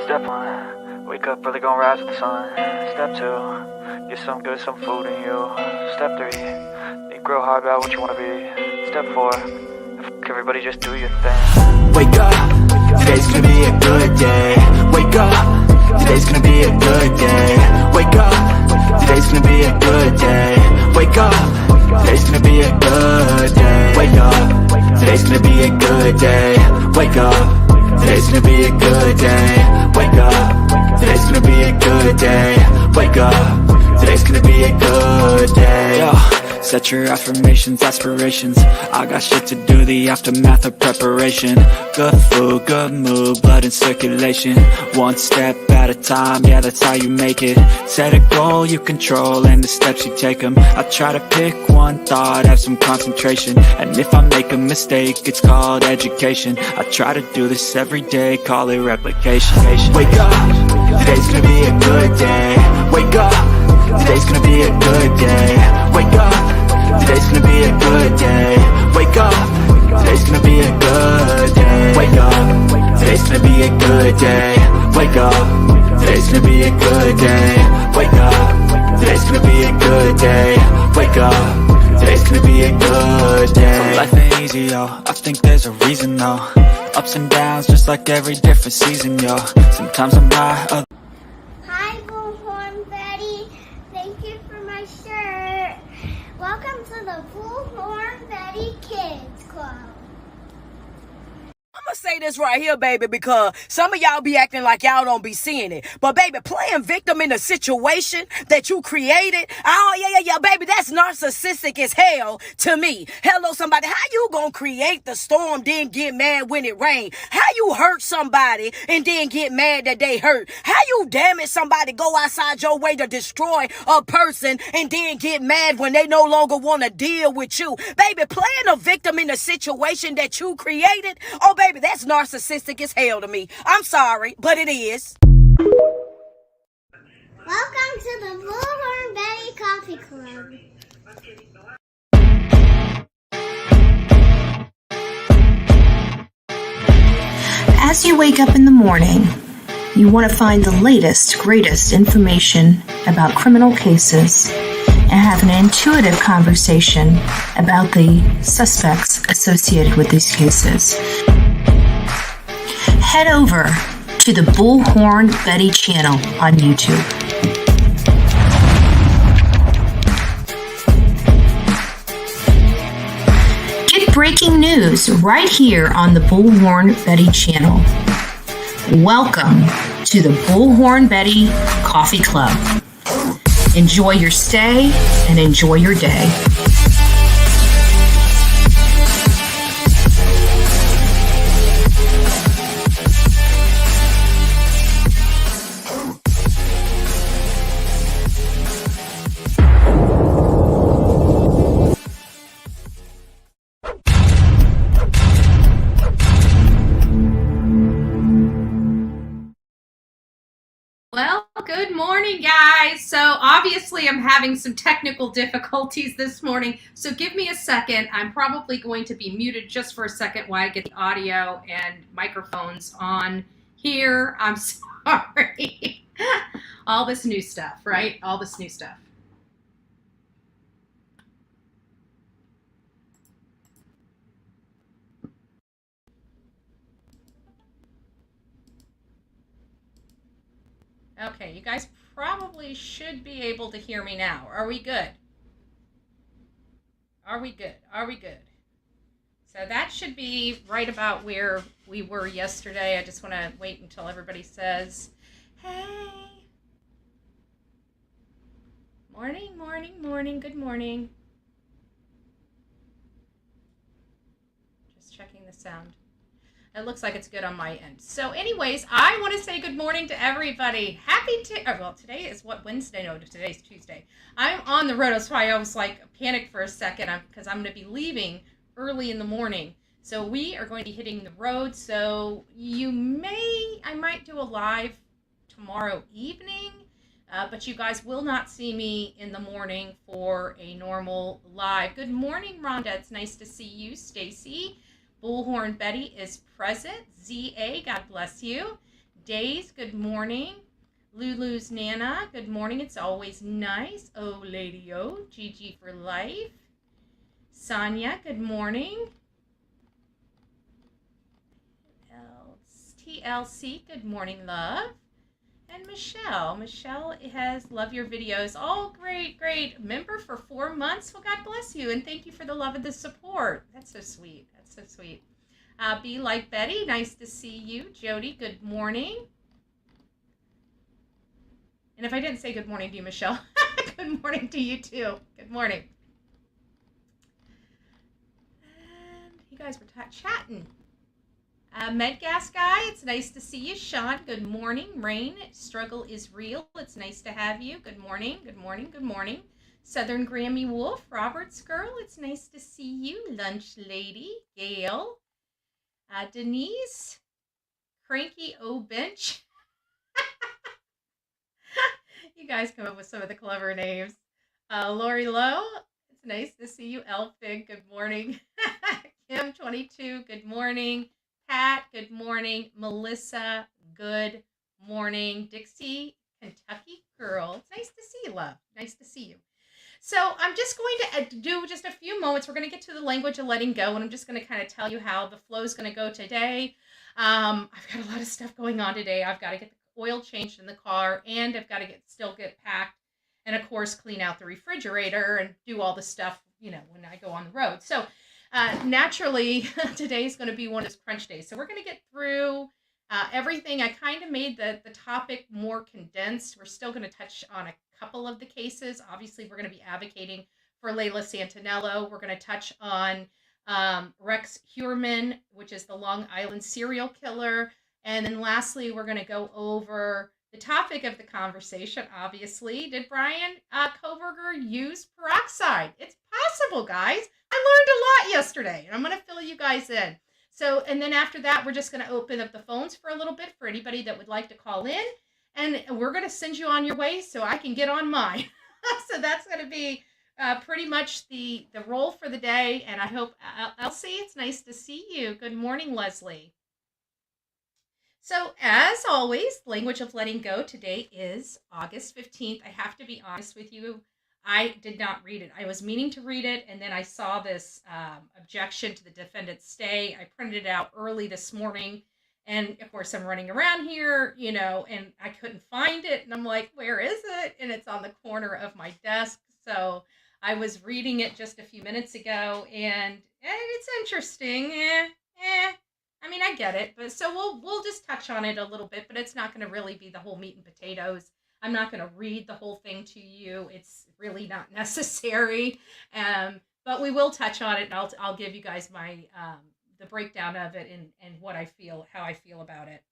Step 1, wake up early, gonna rise with the sun. Step 2, get some good, some food in you. Step 3, think real hard about what you wanna be. Step 4, everybody just do your thing. Wake up, today's gonna be a good day. Wake up, today's gonna be a good day. Wake up, today's gonna be a good day. Wake up, today's gonna be a good day. Wake up, today's gonna be a good day. Wake up, today's gonna be a good day. Wake up, today's gonna be a good day. Wake up, today's gonna be a good day. Yo, set your affirmations, aspirations. I got shit to do, the aftermath of preparation. Good food, good mood, blood in circulation. One step at a time, yeah, that's how you make it. Set a goal you control and the steps you take them. I try to pick one thought, have some concentration. And if I make a mistake, it's called education. I try to do this every day, call it replication. Wake up, today's gonna be a good day. Wake up, today's gonna be a good day. Wake up, today's gonna be a good day. Wake up, today's gonna be a good day. Wake up, today's gonna be a good day. Wake up, today's gonna be a good day. Wake up, today's gonna be a good day. Wake up, today's gonna be a good day. Life ain't easy, yo, I think there's a reason, though. Ups and downs, just like every different season, yo. Sometimes I'm high, Hi, Bullhorn Betty. Thank you for my shirt. Welcome to the Bullhorn Betty Kids Club. I'm gonna say this right here, baby, because some of y'all be acting like y'all don't be seeing it. But, baby, playing victim in a situation that you created, oh, yeah, baby, that's narcissistic as hell to me. Hello, somebody. How you gonna create the storm, then get mad when it rain? How you hurt somebody and then get mad that they hurt? How you damage somebody, go outside your way to destroy a person and then get mad when they no longer want to deal with you? Baby, playing a victim in a situation that you created, oh, baby, that's narcissistic as hell to me. I'm sorry, but it is. Welcome to the Bullhorn Betty Coffee Club. As you wake up in the morning, you want to find the latest, greatest information about criminal cases and have an intuitive conversation about the suspects associated with these cases. Head over to the Bullhorn Betty channel on YouTube. Get breaking news right here on the Bullhorn Betty channel. Welcome to the Bullhorn Betty Coffee Club. Enjoy your stay and enjoy your day. Well, good morning, guys. So obviously I'm having some technical difficulties this morning, so give me a second. I'm probably going to be muted just for a second while I get the audio and microphones on here. I'm sorry. All this new stuff, right? All this new stuff. Okay, you guys probably should be able to hear me now. Are we good? Are we good? Are we good? So that should be right about where we were yesterday. I just want to wait until everybody says, hey. Morning, morning, morning. Good morning. Just checking the sound. It looks like it's good on my end. So anyways, I want to say good morning to everybody. Well, today is what, Wednesday? No, today's Tuesday. I'm on the road. That's why I was like panicked for a second because I'm going to be leaving early in the morning. So we are going to be hitting the road. So I might do a live tomorrow evening, but you guys will not see me in the morning for a normal live. Good morning, Rhonda. It's nice to see you. Stacy. Bullhorn Betty is present. ZA, God bless you. Days, good morning. Lulu's Nana, good morning. It's always nice. Oh, Lady O, Gigi for life. Sonia, good morning. TLC, good morning, love. And Michelle has love your videos. Oh, great. Member for 4 months. Well, God bless you. And thank you for the love and the support. That's so sweet. Be like Betty. Nice to see you. Jody, good morning. And if I didn't say good morning to you, Michelle, good morning to you too. Good morning. And you guys were chatting. Medgas guy, it's nice to see you. Sean, good morning. Rain, struggle is real. It's nice to have you. Good morning. Southern Grammy Wolf, Robert's girl, it's nice to see you. Lunch lady, Gail. Denise, Cranky O Bench. You guys come up with some of the clever names. Lori Lowe, it's nice to see you. Elfig, good morning. Kim 22, good morning. Pat, good morning. Melissa, good morning. Dixie, Kentucky girl, it's nice to see you, love. Nice to see you. So I'm just going to do just a few moments. We're going to get to the language of letting go, and I'm just going to kind of tell you how the flow is going to go today. I've got a lot of stuff going on today. I've got to get the oil changed in the car, and I've got to still get packed, and of course clean out the refrigerator and do all the stuff, when I go on the road. So naturally, today's going to be one of those crunch days. So we're going to get through everything. I kind of made the topic more condensed. We're still going to touch on a couple of the cases. Obviously, we're going to be advocating for Layla Santinello. We're going to touch on Rex Heuermann, which is the Long Island serial killer. And then lastly, we're going to go over the topic of the conversation, obviously. Did Bryan Kohberger use peroxide? It's possible, guys. I learned a lot yesterday, and I'm going to fill you guys in. So, and then after that, we're just going to open up the phones for a little bit for anybody that would like to call in. And we're going to send you on your way so I can get on mine. So that's going to be pretty much the role for the day. And I hope, Elsie, it's nice to see you. Good morning, Leslie. So as always, language of letting go today is August 15th. I have to be honest with you. I did not read it. I was meaning to read it, and then I saw this objection to the defendant's stay. I printed it out early this morning, and of course I'm running around here, and I couldn't find it, and I'm like, where is it? And it's on the corner of my desk. So I was reading it just a few minutes ago, and it's interesting. I mean, I get it, but so we'll just touch on it a little bit, but it's not going to really be the whole meat and potatoes. I'm not going to read the whole thing to you. It's really not necessary. But we will touch on it, and I'll give you guys my the breakdown of it and what I feel, how I feel about it.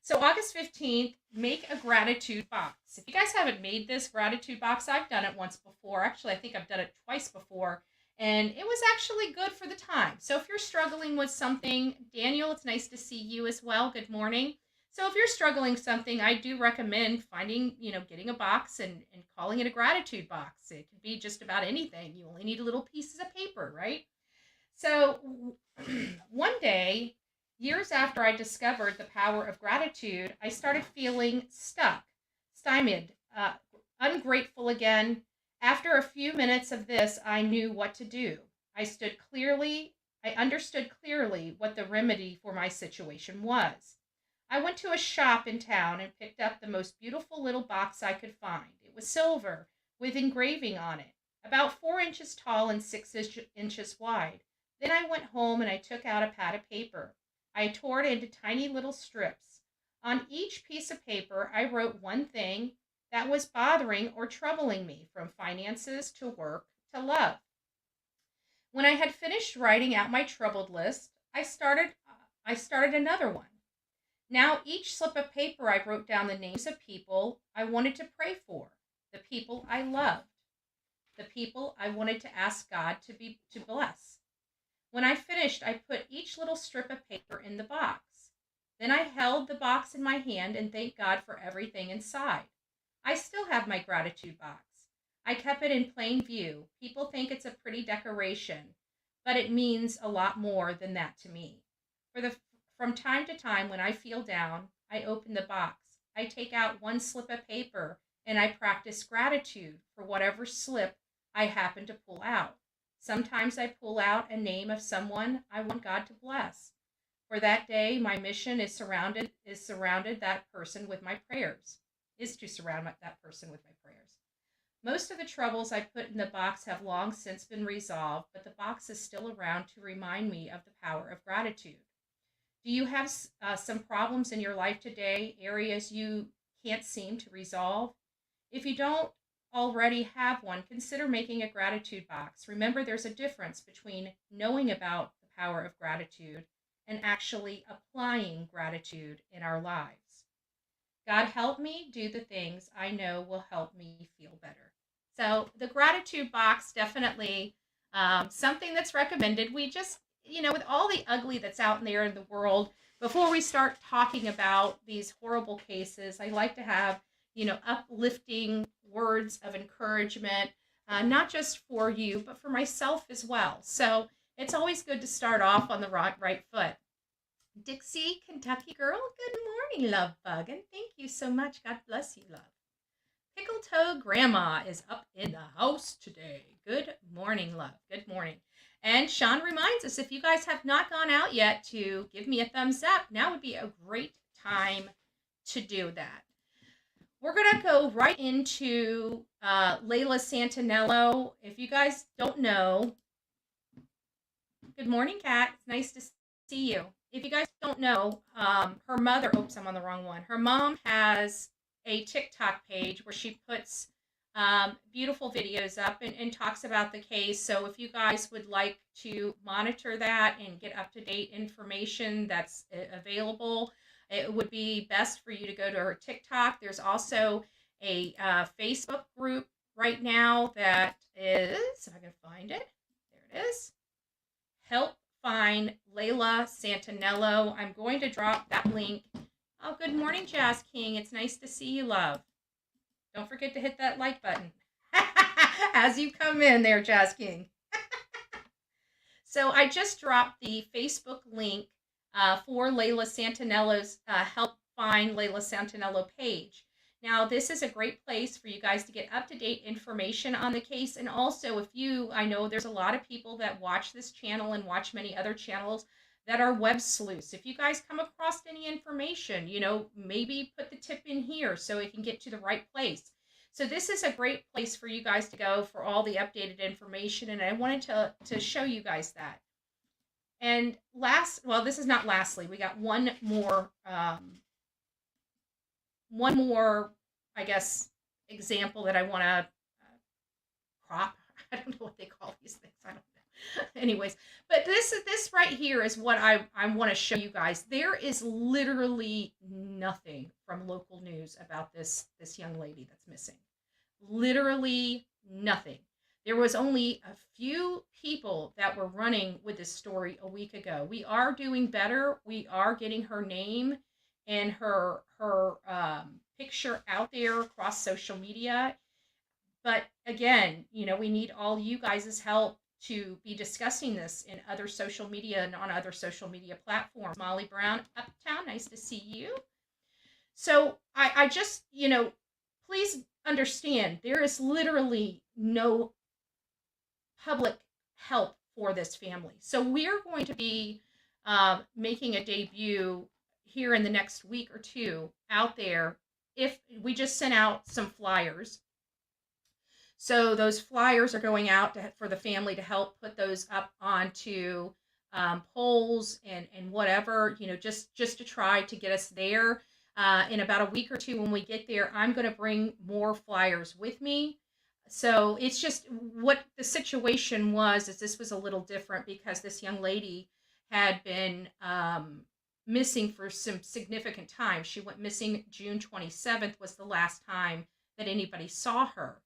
So August 15th, make a gratitude box. If you guys haven't made this gratitude box, I've done it once before. Actually, I think I've done it twice before, and it was actually good for the time. So if you're struggling with something, Daniel, it's nice to see you as well. Good morning. So if you're struggling with something, I do recommend finding, getting a box and calling it a gratitude box. It could be just about anything. You only need little pieces of paper, right? So one day, years after I discovered the power of gratitude, I started feeling stuck, stymied, ungrateful again. After a few minutes of this, I knew what to do. I understood clearly what the remedy for my situation was. I went to a shop in town and picked up the most beautiful little box I could find. It was silver with engraving on it, about 4 inches tall and 6 inches wide. Then I went home and I took out a pad of paper. I tore it into tiny little strips. On each piece of paper, I wrote one thing that was bothering or troubling me, from finances to work to love. When I had finished writing out my troubled list, I started another one. Now, each slip of paper, I wrote down the names of people I wanted to pray for, the people I loved, the people I wanted to ask God to bless. When I finished, I put each little strip of paper in the box. Then I held the box in my hand and thanked God for everything inside. I still have my gratitude box. I kept it in plain view. People think it's a pretty decoration, but it means a lot more than that to me. From time to time, when I feel down, I open the box. I take out one slip of paper and I practice gratitude for whatever slip I happen to pull out. Sometimes I pull out a name of someone I want God to bless. For that day, my mission is surrounded that person with my prayers. Is to surround that person with my prayers. Most of the troubles I put in the box have long since been resolved, but the box is still around to remind me of the power of gratitude. Do you have some problems in your life today, areas you can't seem to resolve? If you don't already have one, consider making a gratitude box. Remember, there's a difference between knowing about the power of gratitude and actually applying gratitude in our lives. God, help me do the things I know will help me feel better. So the gratitude box, definitely something that's recommended. We just, with all the ugly that's out there in the world, before we start talking about these horrible cases, I like to have, uplifting words of encouragement, not just for you, but for myself as well. So it's always good to start off on the right foot. Dixie, Kentucky girl, good morning, love bug, and thank you so much. God bless you, love. Pickle Toe Grandma is up in the house today. Good morning, love. Good morning. And Sean reminds us, if you guys have not gone out yet, to give me a thumbs up. Now would be a great time to do that. We're going to go right into Layla Santinello. If you guys don't know, good morning, Kat. It's nice to see you. If you guys don't know, her mother, oops, I'm on the wrong one. Her mom has a TikTok page where she puts beautiful videos up and talks about the case. So if you guys would like to monitor that and get up-to-date information that's available, it would be best for you to go to her TikTok. There's also a Facebook group right now that is, if I can find it, there it is, Help Find Layla Santinello. I'm going to drop that link. Oh, good morning, Jazz King. It's nice to see you, love. Don't forget to hit that like button as you come in there, Jazz King. So I just dropped the Facebook link for Layla Santinello's Help Find Layla Santinello page. Now, this is a great place for you guys to get up-to-date information on the case. And also, I know there's a lot of people that watch this channel and watch many other channels that are web sleuths. If you guys come across any information, maybe put the tip in here so it can get to the right place. So this is a great place for you guys to go for all the updated information. And I wanted to show you guys that. And this is not lastly, we got one more, I guess, example that I want to crop. I don't know what they call these things. I don't know. Anyways, but this right here is what I want to show you guys. There is literally nothing from local news about this young lady that's missing. Literally nothing. There was only a few people that were running with this story a week ago. We are doing better. We are getting her name and her picture out there across social media. But again, we need all you guys' help to be discussing this in other social media and on other social media platforms. Molly Brown, Uptown, nice to see you. So I just, please understand, there is literally no public help for this family. So we're going to be making a debut here in the next week or two out there. If we just sent out some flyers. So those flyers are going out for the family to help put those up onto polls and whatever, just to try to get us there. In about a week or two when we get there, I'm going to bring more flyers with me. So it's just what the situation was, is this was a little different because this young lady had been missing for some significant time. She went missing June 27th was the last time that anybody saw her.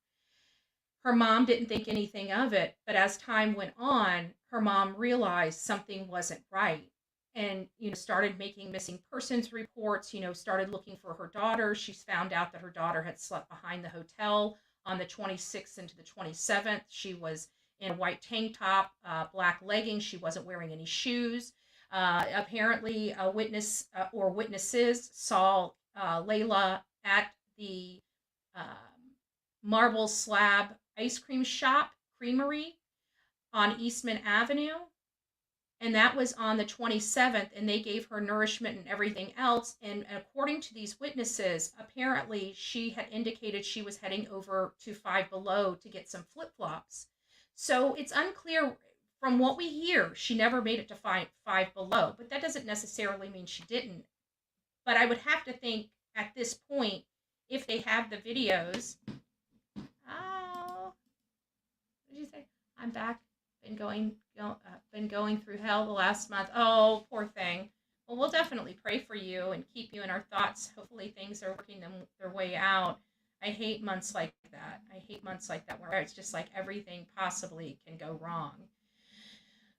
Her mom didn't think anything of it, but as time went on, her mom realized something wasn't right and, started making missing persons reports, started looking for her daughter. She's found out that her daughter had slept behind the hotel on the 26th into the 27th. She was in a white tank top, black leggings. She wasn't wearing any shoes. Apparently, a witness or witnesses saw Layla at the Marble Slab ice cream shop creamery on Eastman Avenue, and that was on the 27th, and they gave her nourishment and everything else. And according to these witnesses, apparently she had indicated she was heading over to Five Below to get some flip-flops. So it's unclear. From what we hear, she never made it to five Below, but that doesn't necessarily mean she didn't. But I would have to think at this point, if they have the videos. Oh, what did you say? I'm back. Been going through hell the last month. Oh, poor thing. Well, we'll definitely pray for you and keep you in our thoughts. Hopefully things are working their way out. I hate months like that. I hate months like that where it's just like everything possibly can go wrong.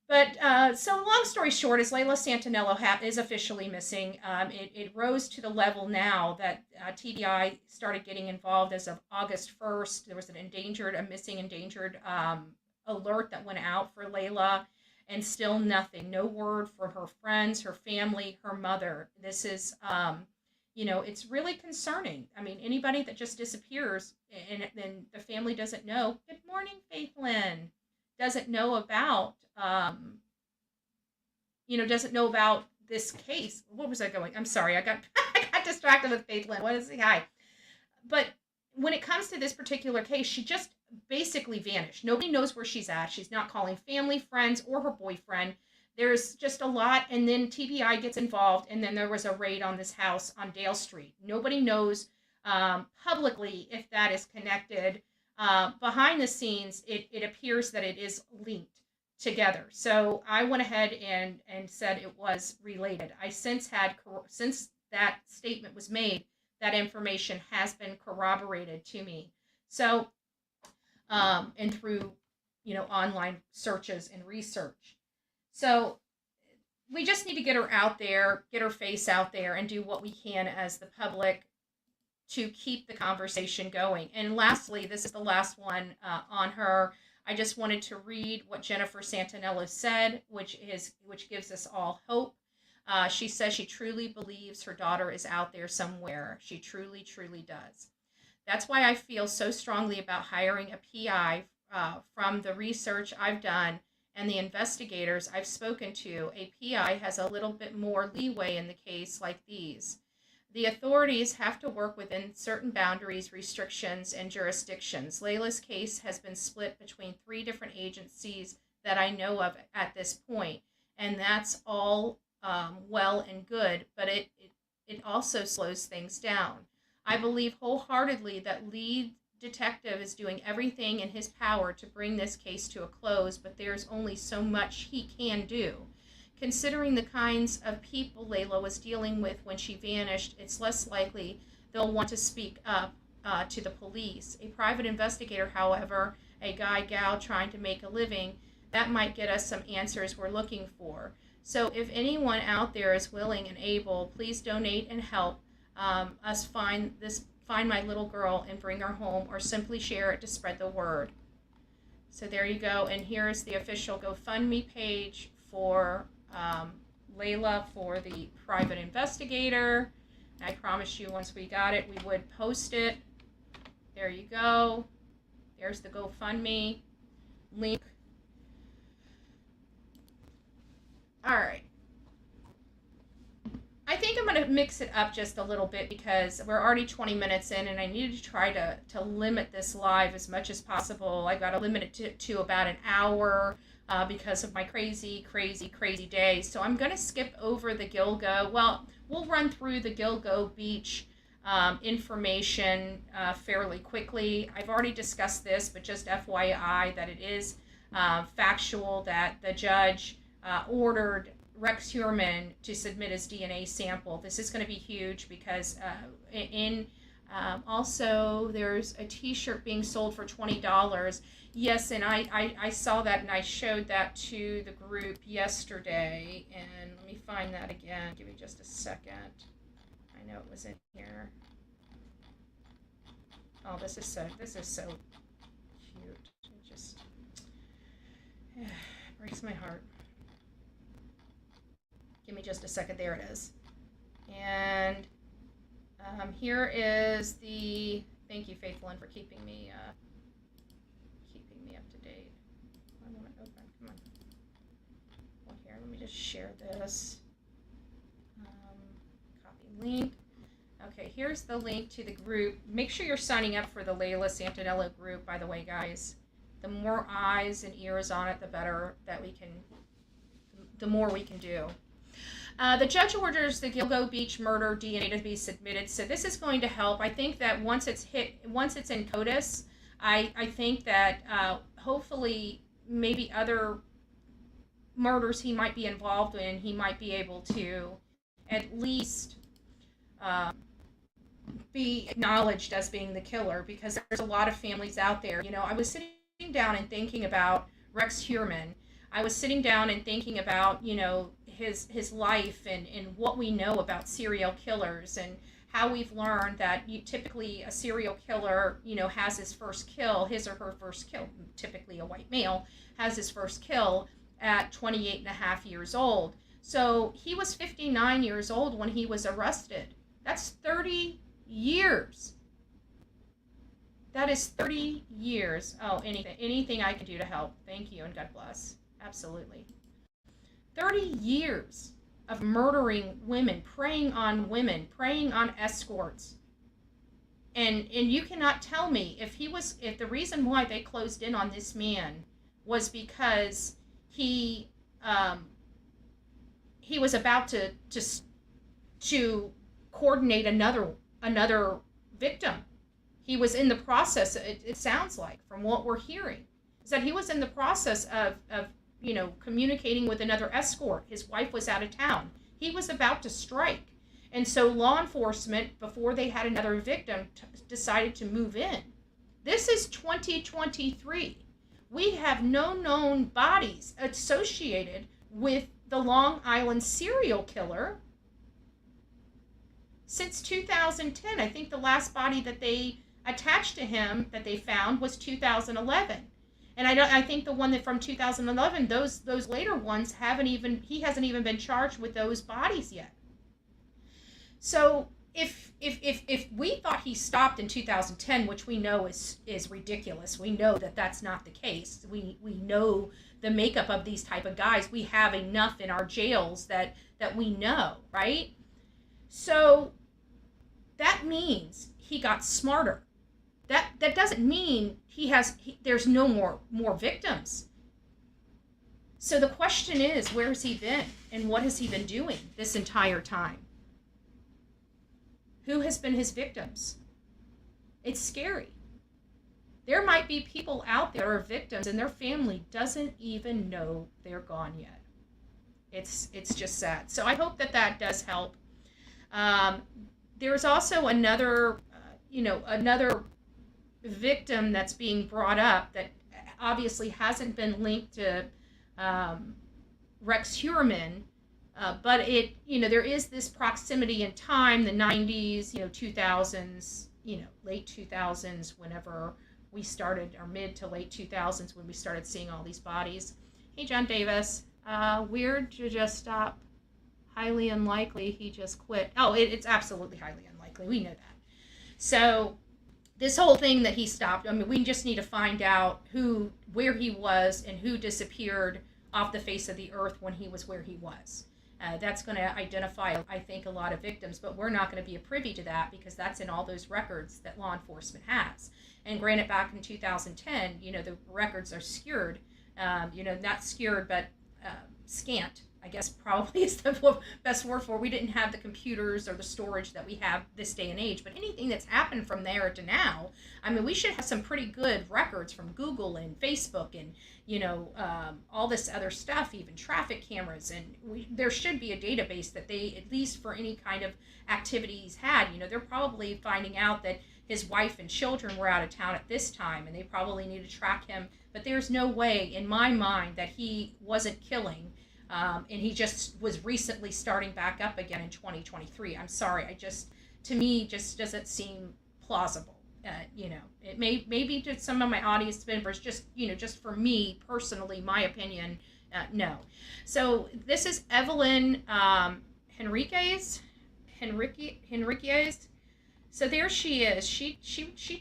But so long story short is Layla Santinello is officially missing. It rose to the level now that TBI started getting involved as of August 1st. There was a missing endangered alert that went out for Layla, and still nothing. No word from her friends, her family, her mother. This is, it's really concerning. I mean, anybody that just disappears and then the family doesn't know. Good morning, Faith Lynn. Doesn't know about, doesn't know about this case. What was I going? I'm sorry, I got distracted with Faith Lynn. What is the hi? But when it comes to this particular case, she just basically vanished. Nobody knows where she's at. She's not calling family, friends, or her boyfriend. There's just a lot, and then TBI gets involved, and then there was a raid on this house on Dale Street. Nobody knows publicly if that is connected. Behind the scenes, it appears that it is linked together. So I went ahead and said it was related. I since that statement was made, that information has been corroborated to me. So, and through, online searches and research. So we just need to get her out there, get her face out there, and do what we can as the public to keep the conversation going. And lastly, this is the last one on her. I just wanted to read what Jennifer Santinello said, which gives us all hope. She says she truly believes her daughter is out there somewhere. She truly, truly does. That's why I feel so strongly about hiring a PI. From the research I've done and the investigators I've spoken to, a PI has a little bit more leeway in the case like these. The authorities have to work within certain boundaries, restrictions, and jurisdictions. Layla's case has been split between 3 different agencies that I know of at this point, and that's all well and good, but it also slows things down. I believe wholeheartedly that lead detective is doing everything in his power to bring this case to a close, but there's only so much he can do. Considering the kinds of people Layla was dealing with when she vanished, it's less likely they'll want to speak up to the police. A private investigator, however, a gal trying to make a living, that might get us some answers we're looking for. So if anyone out there is willing and able, please donate and help us find my little girl and bring her home, or simply share it to spread the word. So there you go. And here is the official GoFundMe page for Layla, for the private investigator. And I promise you, once we got it, we would post it. There you go. There's the GoFundMe link. All right. I think I'm going to mix it up just a little bit because we're already 20 minutes in, and I needed to try to limit this live as much as possible. I got to limit it to about an hour because of my crazy day. So I'm going to skip over the Gilgo. Well, we'll run through the Gilgo Beach information fairly quickly. I've already discussed this, but just FYI that it is factual that the judge ordered Rex Heuermann to submit his DNA sample. This is going to be huge because also there's a t-shirt being sold for $20. Yes, and I saw that and I showed that to the group yesterday. And let me find that again. Give me just a second. I know it was in here. Oh, this is so cute. It just breaks my heart. Give me just a second. There it is. And here is the, thank you, Faithlin, for keeping me up to date. I want to open, come on. Well, here, let me just share this. Copy link. Okay, here's the link to the group. Make sure you're signing up for the Layla Santinello group, by the way, guys. The more eyes and ears on it, the better that we can, the more we can do. The judge orders the Gilgo Beach murder DNA to be submitted, so this is going to help. I think that once it's in CODIS, I think that hopefully maybe other murders he might be involved in, he might be able to at least be acknowledged as being the killer, because there's a lot of families out there. You know, I was sitting down and thinking about Rex Heuermann. I was sitting down and thinking about, you know, his life and what we know about serial killers, and how we've learned that typically a serial killer, you know, has his first kill, his or her first kill, typically a white male, has his first kill at 28 and a half years old. So he was 59 years old when he was arrested. That's 30 years. That is 30 years. Oh, anything I can do to help. Thank you, and God bless. Absolutely. 30 years of murdering women, preying on escorts. And you cannot tell me if the reason why they closed in on this man was because he was about to coordinate another victim. He was in the process, it sounds like, from what we're hearing, is that he was in the process of you know, communicating with another escort. His wife was out of town. He was about to strike. And so law enforcement, before they had another victim, decided to move in. This is 2023. We have no known bodies associated with the Long Island serial killer since 2010. I think the last body that they attached to him that they found was 2011. And I think the one that from 2011, those later ones he hasn't even been charged with those bodies yet. So if we thought he stopped in 2010, which we know is ridiculous, we know that that's not the case. We know the makeup of these type of guys. We have enough in our jails that we know, right? So that means he got smarter. That doesn't mean there's no more victims. So the question is, where has he been, and what has he been doing this entire time? Who has been his victims? It's scary. There might be people out there who are victims and their family doesn't even know they're gone yet. It's just sad. So I hope that does help. There's also another victim that's being brought up that obviously hasn't been linked to Rex Heuermann, but there is this proximity in time, the 90s, 2000s, late 2000s, whenever we started, or mid to late 2000s, when we started seeing all these bodies. Hey, John Davis, weird to just stop. Highly unlikely he just quit. Oh, it's absolutely highly unlikely. We know that. So this whole thing that he stopped, I mean, we just need to find out where he was and who disappeared off the face of the earth when he was where he was. That's going to identify, I think, a lot of victims, but we're not going to be privy to that because that's in all those records that law enforcement has. And granted, back in 2010, the records are skewed, not skewed, but scant, I guess probably is the best word for it. We didn't have the computers or the storage that we have this day and age, but anything that's happened from there to now, I mean, we should have some pretty good records from Google and Facebook and, all this other stuff, even traffic cameras. And there should be a database that they, at least for any kind of activity he's had, they're probably finding out that his wife and children were out of town at this time and they probably need to track him. But there's no way in my mind that he wasn't killing. And he just was recently starting back up again in 2023. I'm sorry, to me, just doesn't seem plausible. It may be to some of my audience members, just for me personally, my opinion, No. So this is Evelyn Henriquez. So there she is. She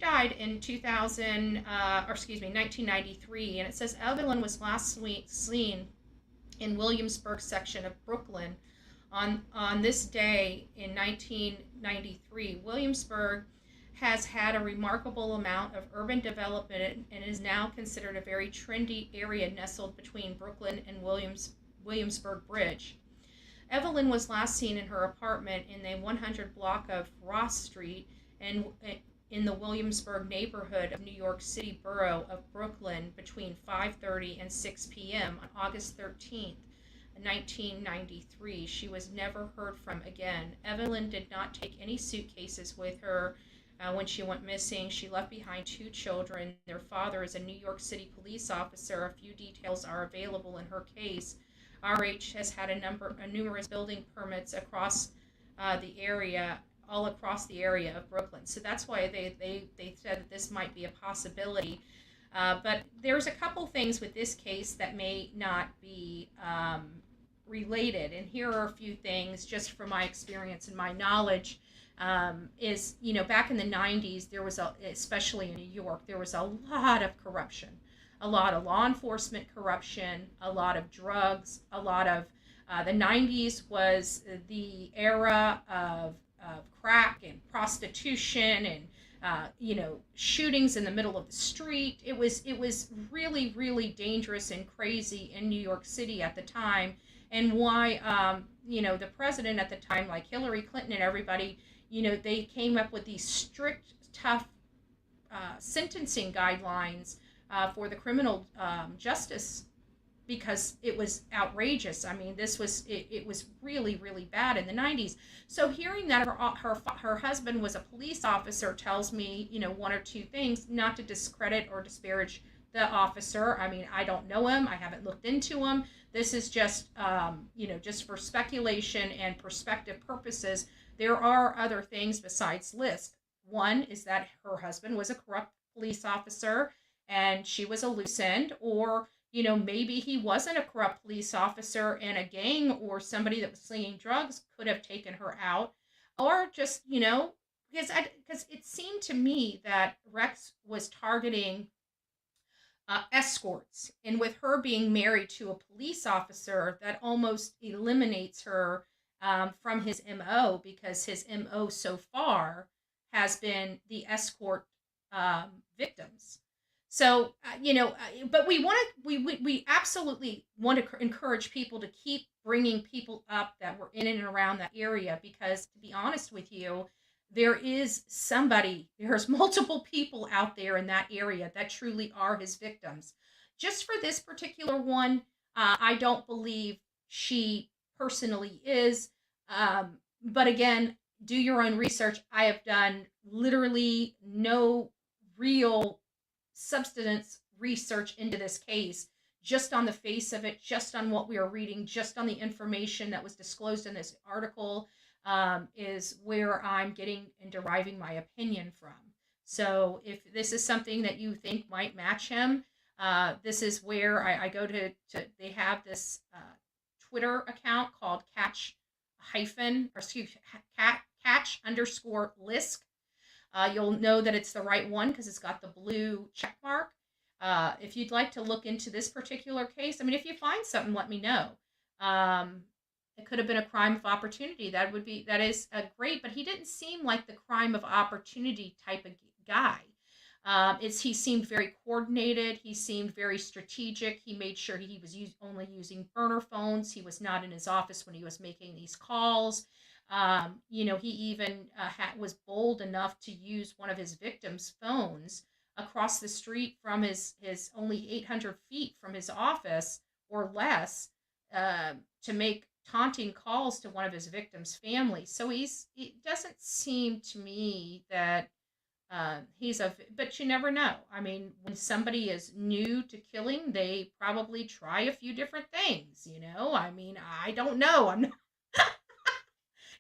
died in 1993, and it says Evelyn was last seen in Williamsburg section of Brooklyn on this day in 1993. Williamsburg has had a remarkable amount of urban development and is now considered a very trendy area nestled between Brooklyn and Williamsburg Bridge. Evelyn was last seen in her apartment in the 100 block of Ross Street and in the Williamsburg neighborhood of New York City borough of Brooklyn between 5:30 and 6 p.m. on August 13th, 1993. She was never heard from again. Evelyn did not take any suitcases with her when she went missing. She left behind 2 children. Their father is a New York City police officer. A few details are available in her case. RH has had numerous building permits across the area, all across the area of Brooklyn. So that's why they said that this might be a possibility. But there's a couple things with this case that may not be related. And here are a few things just from my experience and my knowledge. Is, back in the 90s, there was, especially in New York, there was a lot of corruption. A lot of law enforcement corruption, a lot of drugs, a lot of, the 90s was the era of crack and prostitution and, shootings in the middle of the street. It was really, really dangerous and crazy in New York City at the time. And why, the president at the time, like Hillary Clinton and everybody, they came up with these strict, tough sentencing guidelines for the criminal justice, because it was outrageous. I mean, it was really, really bad in the 90s. So hearing that her husband was a police officer tells me, 1 or 2 things, not to discredit or disparage the officer. I mean, I don't know him. I haven't looked into him. This is just, just for speculation and perspective purposes. There are other things besides Lisk. One is that her husband was a corrupt police officer and she was a loose end, or, maybe he wasn't a corrupt police officer and a gang or somebody that was slinging drugs could have taken her out, or just, because it seemed to me that Rex was targeting escorts, and with her being married to a police officer, that almost eliminates her from his MO, because his MO so far has been the escort victims. So, but we absolutely want to encourage people to keep bringing people up that were in and around that area, because to be honest with you, there's multiple people out there in that area that truly are his victims. Just for this particular one, I don't believe she personally is. But again, do your own research. I have done literally no real substance research into this case, just on the face of it, just on what we are reading, just on the information that was disclosed in this article, is where I'm getting and deriving my opinion from. So if this is something that you think might match him, this is where I go to they have this Twitter account called catch_Lisk. You'll know that it's the right one because it's got the blue check mark. If you'd like to look into this particular case, I mean, if you find something, let me know. It could have been a crime of opportunity. That is great, but he didn't seem like the crime of opportunity type of guy. He seemed very coordinated. He seemed very strategic. He made sure he was only using burner phones. He was not in his office when he was making these calls. He even was bold enough to use one of his victims' phones across the street from his only 800 feet from his office or less, to make taunting calls to one of his victims' family. So it doesn't seem to me that but you never know. I mean, when somebody is new to killing, they probably try a few different things, I mean, I don't know. I'm not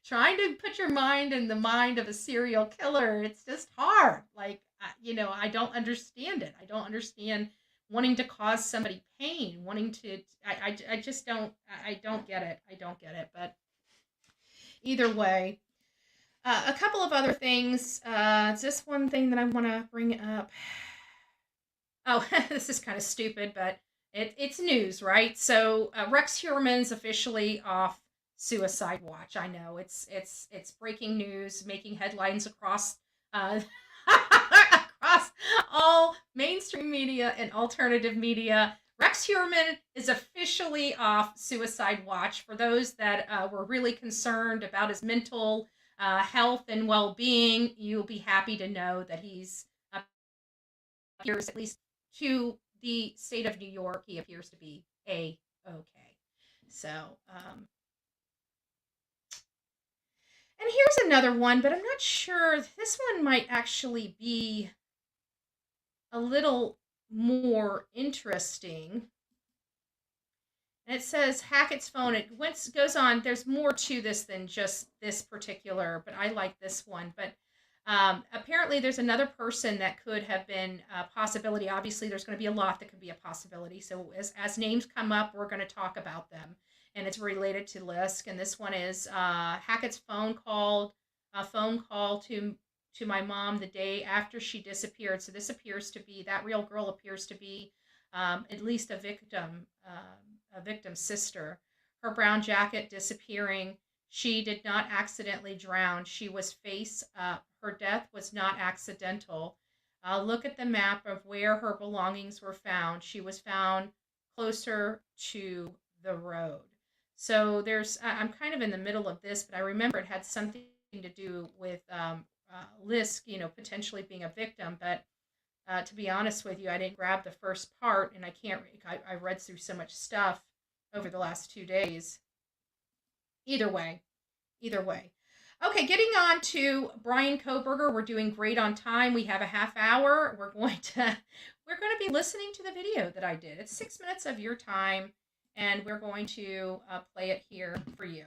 trying to put your mind in the mind of a serial killer. It's just hard. Like, I don't understand it. I don't understand wanting to cause somebody pain, wanting to, I just don't, I don't get it. I don't get it. But either way, a couple of other things. It's this one thing that I want to bring up. Oh, this is kind of stupid, but it's news, right? So Rex Heuermann's officially off suicide watch. I know it's breaking news, making headlines across across all mainstream media and alternative media. Rex Heuermann is officially off suicide watch. For those that were really concerned about his mental health and well-being, you'll be happy to know that he's appears, at least to the state of New York, he appears to be A-okay. So, and here's another one, but I'm not sure. This one might actually be a little more interesting. And it says Hackett's phone. It goes on. There's more to this than just this particular, but I like this one. But apparently there's another person that could have been a possibility. Obviously, there's going to be a lot that could be a possibility. So as names come up, we're going to talk about them. And it's related to Lisk. And this one is Hackett's phone call to my mom the day after she disappeared. So this appears to be, that real girl appears to be at least a victim's sister. Her brown jacket disappearing. She did not accidentally drown. She was face up. Her death was not accidental. Look at the map of where her belongings were found. She was found closer to the road. So I'm kind of in the middle of this, but I remember it had something to do with Lisk, potentially being a victim. But to be honest with you, I didn't grab the first part, and I read through so much stuff over the last 2 days. Either way. Okay, getting on to Bryan Kohberger. We're doing great on time. We have a half hour. We're going to be listening to the video that I did. It's 6 minutes of your time, and we're going to play it here for you.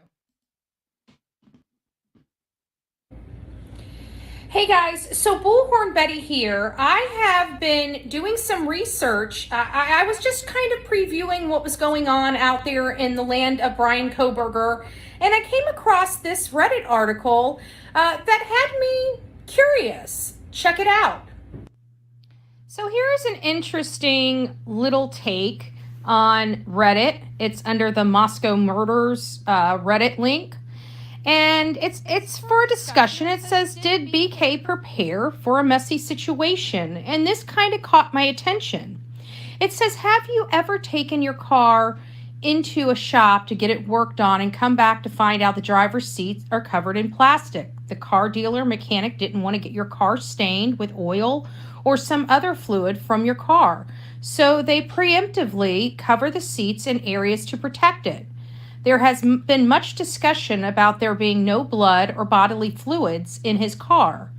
Hey guys, so Bullhorn Betty here. I have been doing some research. I was just kind of previewing what was going on out there in the land of Bryan Kohberger, and I came across this Reddit article that had me curious. Check it out. So here is an interesting little take on Reddit. It's under the Moscow Murders Reddit link. And it's for a discussion. It says, did BK prepare for a messy situation? And this kind of caught my attention. It says, have you ever taken your car into a shop to get it worked on and come back to find out the driver's seats are covered in plastic? The car dealer mechanic didn't want to get your car stained with oil or some other fluid from your car. So they preemptively cover the seats in areas to protect it. There has been much discussion about there being no blood or bodily fluids in his car.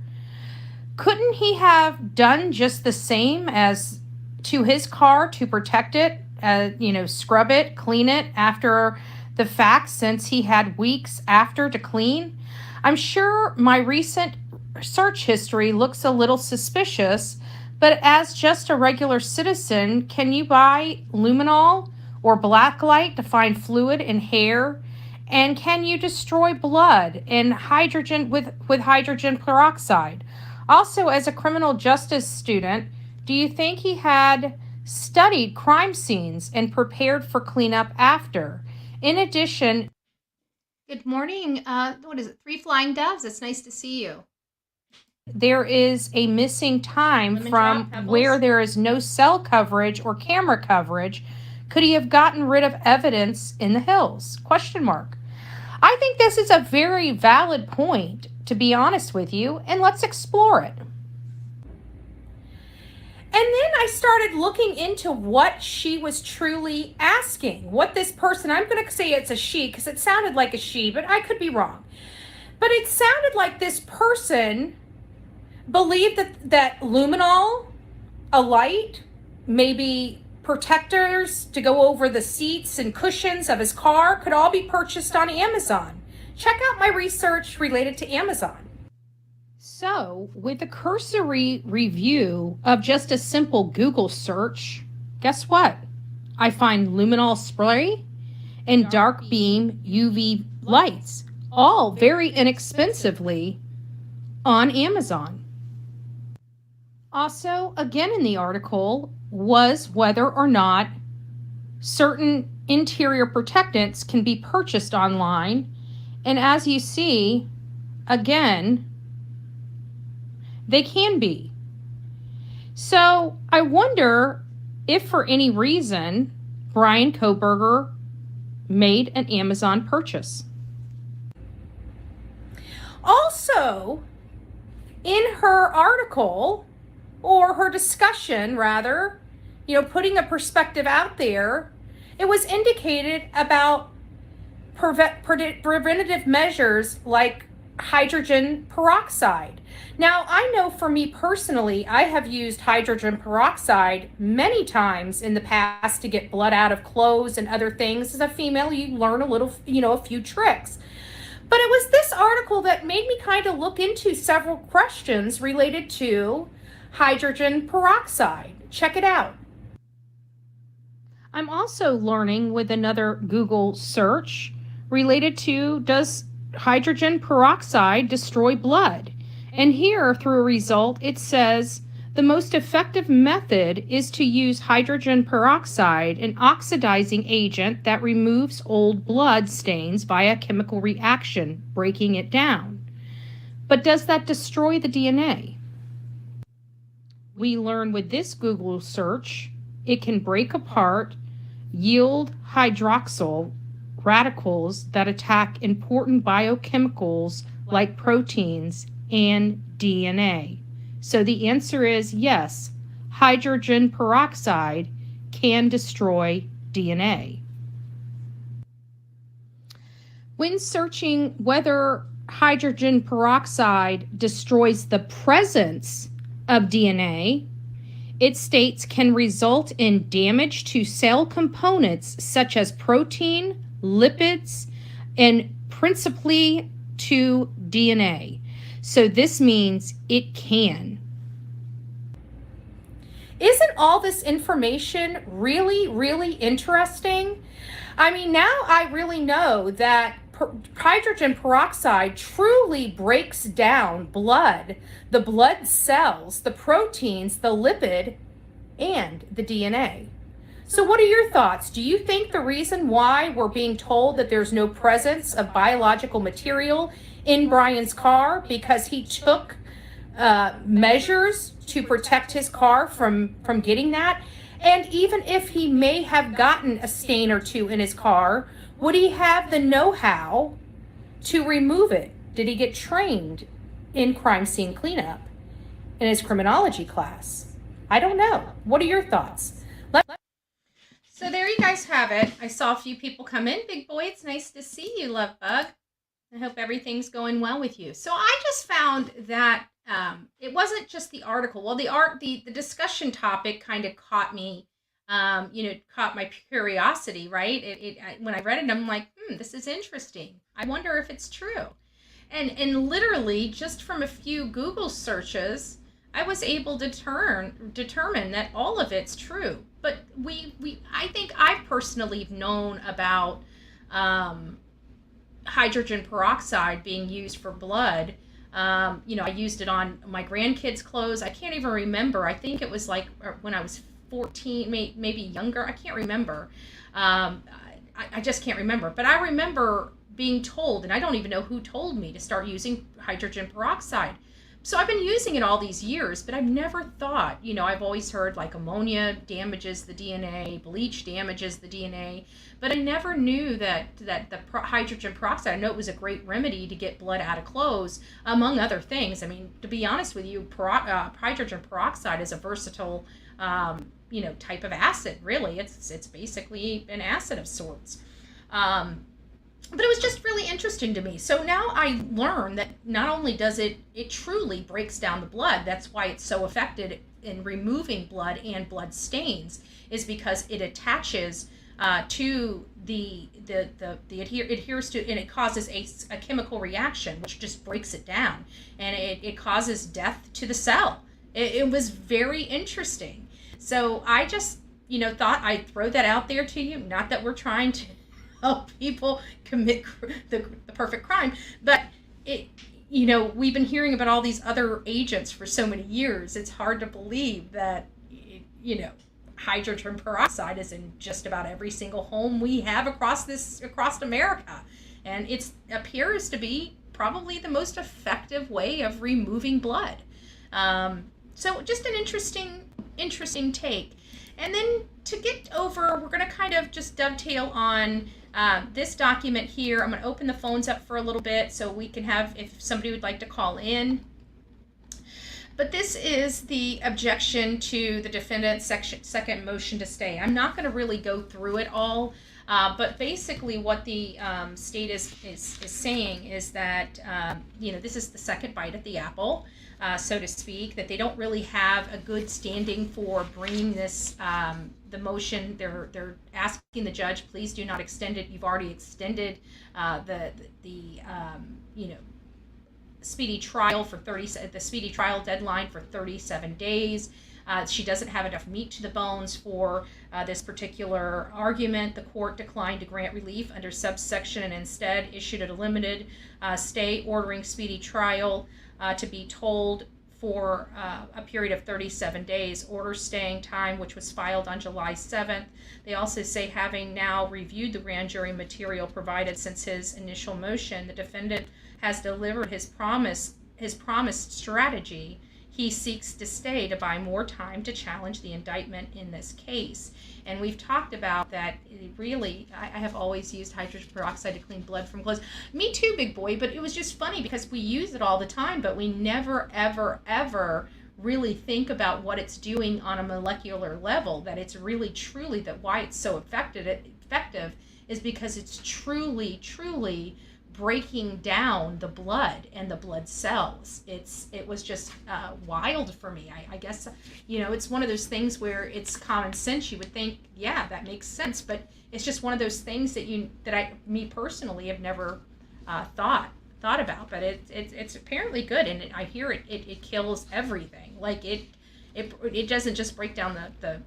Couldn't he have done just the same as to his car to protect it, scrub it, clean it after the fact, since he had weeks after to clean? I'm sure my recent search history looks a little suspicious, but as just a regular citizen, can you buy luminol or blacklight to find fluid in hair? And can you destroy blood in hydrogen with hydrogen peroxide? Also, as a criminal justice student, do you think he had studied crime scenes and prepared for cleanup after? In addition, good morning. What is it? 3 Flying Doves. It's nice to see you. There is a missing time from where there is no cell coverage or camera coverage. Could he have gotten rid of evidence in the hills? ? I think this is a very valid point, to be honest with you, and let's explore it. And then I started looking into what she was truly asking. What this person, I'm going to say it's a she because it sounded like a she, but I could be wrong. But it sounded like this person believed that luminol, a light, maybe protectors to go over the seats and cushions of his car could all be purchased on Amazon. Check out my research related to Amazon. So, with a cursory review of just a simple Google search, guess what? I find luminol spray and dark beam UV lights, all very inexpensively on Amazon. Also, again in the article, was whether or not certain interior protectants can be purchased online. And as you see, again, they can be. So I wonder if for any reason Bryan Kohberger made an Amazon purchase. Also, in her article, or her discussion rather, putting a perspective out there, it was indicated about preventative measures like hydrogen peroxide. Now, I know for me personally, I have used hydrogen peroxide many times in the past to get blood out of clothes and other things. As a female, you learn a little, a few tricks. But it was this article that made me kind of look into several questions related to hydrogen peroxide. Check it out. I'm also learning with another Google search related to, does hydrogen peroxide destroy blood? And here, through a result, it says the most effective method is to use hydrogen peroxide, an oxidizing agent that removes old blood stains via chemical reaction, breaking it down. But does that destroy the DNA? We learn with this Google search, it can break apart, yield hydroxyl radicals that attack important biochemicals like proteins and DNA. So the answer is yes, hydrogen peroxide can destroy DNA. When searching whether hydrogen peroxide destroys the presence of DNA, it states can result in damage to cell components such as protein, lipids, and principally to DNA. So this means it can. Isn't all this information really, really interesting? I mean, now I really know that hydrogen peroxide truly breaks down blood, the blood cells, the proteins, the lipid, and the DNA. So what are your thoughts? Do you think the reason why we're being told that there's no presence of biological material in Bryan's car because he took measures to protect his car from getting that? And even if he may have gotten a stain or two in his car, would he have the know-how to remove it? Did he get trained in crime scene cleanup in his criminology class? I don't know. What are your thoughts? So there you guys have it. I saw a few people come in. Big boy, it's nice to see you, love bug. I hope everything's going well with you. So I just found that it wasn't just the article. Well, the discussion topic kind of caught me, caught my curiosity, right? When I read it, I'm like, this is interesting. I wonder if it's true. And literally just from a few Google searches, I was able to determine that all of it's true. But I think I've personally known about hydrogen peroxide being used for blood. I used it on my grandkids' clothes. I can't even remember. I think it was like when I was 14, maybe younger. I can't remember. I just can't remember. But I remember being told, and I don't even know who told me to start using hydrogen peroxide. So I've been using it all these years, but I've never thought, I've always heard like ammonia damages the DNA, bleach damages the DNA, but I never knew that the hydrogen peroxide, I know it was a great remedy to get blood out of clothes, among other things. I mean, to be honest with you, hydrogen peroxide is a versatile, type of acid, really. It's basically an acid of sorts. But it was just really interesting to me. So now I learn that not only does it truly breaks down the blood, that's why it's so effective in removing blood and blood stains, is because it attaches to adheres to, and it causes a chemical reaction, which just breaks it down, and it causes death to the cell. It was very interesting. So I just thought I'd throw that out there to you. Not that we're trying to help people commit the perfect crime, but we've been hearing about all these other agents for so many years. It's hard to believe that, hydrogen peroxide is in just about every single home we have across America. And it appears to be probably the most effective way of removing blood. So just an interesting take. And then to get over, we're going to kind of just dovetail on this document here. I'm going to open the phones up for a little bit so we can have, if somebody would like to call in. But this is the objection to the defendant's second motion to stay. I'm not going to really go through it all, but basically what the state is saying is that, this is the second bite at the apple, so to speak, that they don't really have a good standing for bringing this, the motion. They're asking the judge, please do not extend it. You've already extended the speedy trial for the speedy trial deadline for 37 days. She doesn't have enough meat to the bones for this particular argument. The court declined to grant relief under subsection and instead issued a limited stay ordering speedy trial to be told for a period of 37 days. Order staying time, which was filed on July 7th. They also say, having now reviewed the grand jury material provided since his initial motion, the defendant has delivered his promised strategy. He seeks to stay to buy more time to challenge the indictment in this case. And we've talked about that. Really, I have always used hydrogen peroxide to clean blood from clothes. Me too, big boy, but it was just funny because we use it all the time, but we never, ever, ever really think about what it's doing on a molecular level, that it's really, truly, that why it's so effective is because it's truly, truly breaking down the blood and the blood cells. It was just wild for me. I guess, it's one of those things where it's common sense. You would think, yeah, that makes sense, but it's just one of those things that me personally have never thought about. But it's apparently good, and I hear it kills everything. Like it doesn't just break down the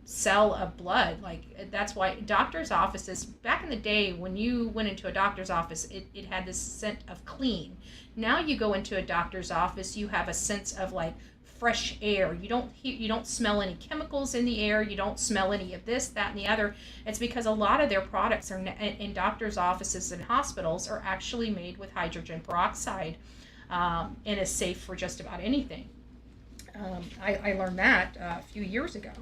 cell of blood. Like, that's why doctor's offices back in the day, when you went into a doctor's office, it had this scent of clean. Now you go into a doctor's office, you have a sense of like fresh air. You don't smell any chemicals in the air. You don't smell any of this, that, and the other. It's because a lot of their products are in doctor's offices and hospitals are actually made with hydrogen peroxide, and is safe for just about anything. I learned that a few years ago.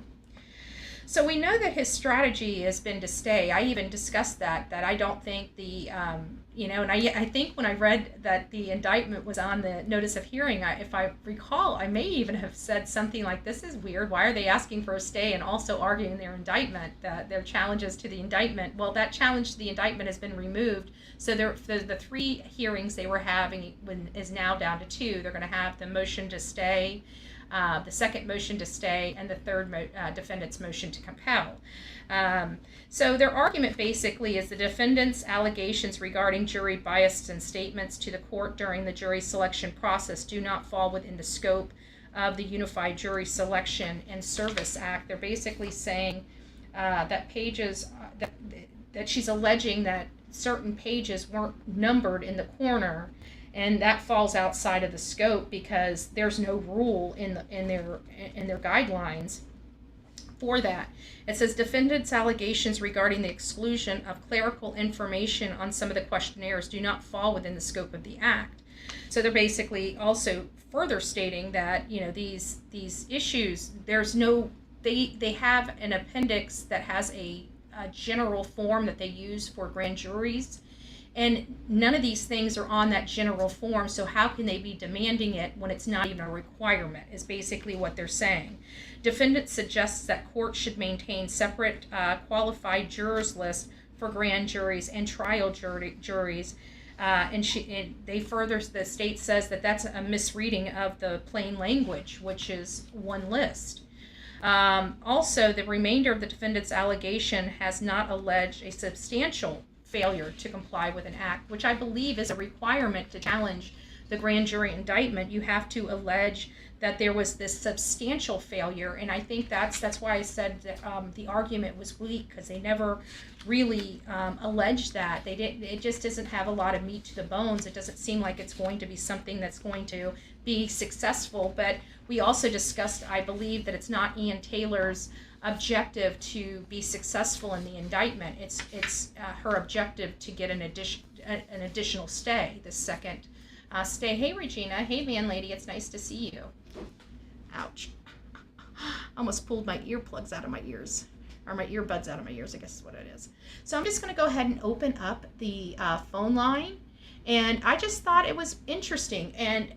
So we know that his strategy has been to stay. I even discussed that I don't think the, and I think when I read that the indictment was on the notice of hearing, if I recall, I may even have said something like, this is weird. Why are they asking for a stay and also arguing their indictment, their challenges to the indictment? Well, that challenge to the indictment has been removed. So the 3 hearings they were having is now down to 2. They're going to have the motion to stay, the second motion to stay, and the third defendant's motion to compel. So their argument basically is the defendant's allegations regarding jury bias and statements to the court during the jury selection process do not fall within the scope of the Unified Jury Selection and Service Act. They're basically saying that pages, that she's alleging that certain pages weren't numbered in the corner, and that falls outside of the scope because there's no rule in their guidelines for that. It says defendant's allegations regarding the exclusion of clerical information on some of the questionnaires do not fall within the scope of the act. So they're basically also further stating that these issues, there's no, they have an appendix that has a general form that they use for grand juries. And none of these things are on that general form, so how can they be demanding it when it's not even a requirement, is basically what they're saying. Defendant suggests that courts should maintain separate qualified jurors lists for grand juries and trial juries. The state says that that's a misreading of the plain language, which is one list. Also, the remainder of the defendant's allegation has not alleged a substantial failure to comply with an act, which I believe is a requirement to challenge the grand jury indictment, you have to allege that there was this substantial failure, and I think that's why I said that the argument was weak, because they never really alleged that. They didn't. It just doesn't have a lot of meat to the bones. It doesn't seem like it's going to be something that's going to be successful. But we also discussed, I believe, that it's not Ian Taylor's objective to be successful in the indictment. It's her objective to get an additional stay, the second stay. Hey Regina, hey man lady, it's nice to see you. Ouch. Almost pulled my earplugs out of my ears, or my earbuds out of my ears, I guess is what it is. So I'm just going to go ahead and open up the phone line, and I just thought it was interesting. And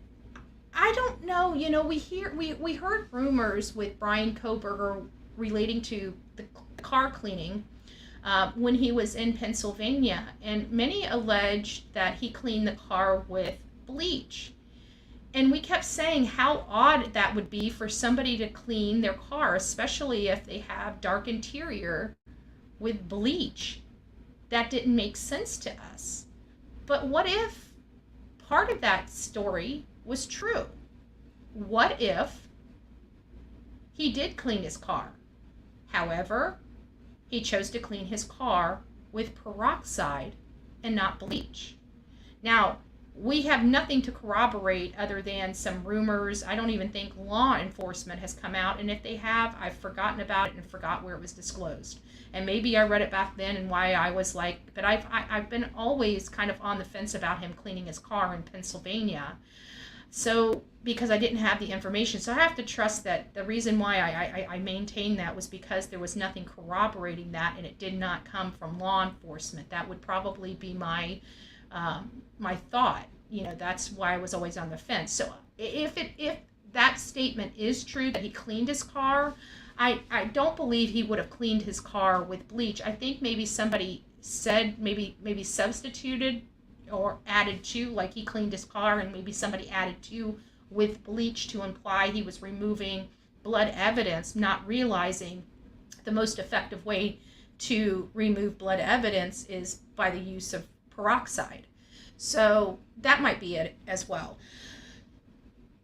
I don't know, you know, we heard rumors with Bryan Kohberger relating to the car cleaning when he was in Pennsylvania, and many alleged that he cleaned the car with bleach. And we kept saying how odd that would be for somebody to clean their car, especially if they have dark interior, with bleach. That didn't make sense to us. But what if part of that story was true? What if he did clean his car? However, he chose to clean his car with peroxide and not bleach. Now, we have nothing to corroborate other than some rumors. I don't even think law enforcement has come out, and if they have, I've forgotten about it and forgot where it was disclosed. And maybe I read it back then and why I was like, but I've been always kind of on the fence about him cleaning his car in Pennsylvania. So, because I didn't have the information. So I have to trust that the reason why I maintained that was because there was nothing corroborating that, and it did not come from law enforcement. That would probably be my my thought. You know, that's why I was always on the fence. So if that statement is true, that he cleaned his car, I don't believe he would have cleaned his car with bleach. I think maybe somebody said, maybe substituted or added to, like he cleaned his car, and maybe somebody added to with bleach to imply he was removing blood evidence, not realizing the most effective way to remove blood evidence is by the use of peroxide. So that might be it as well.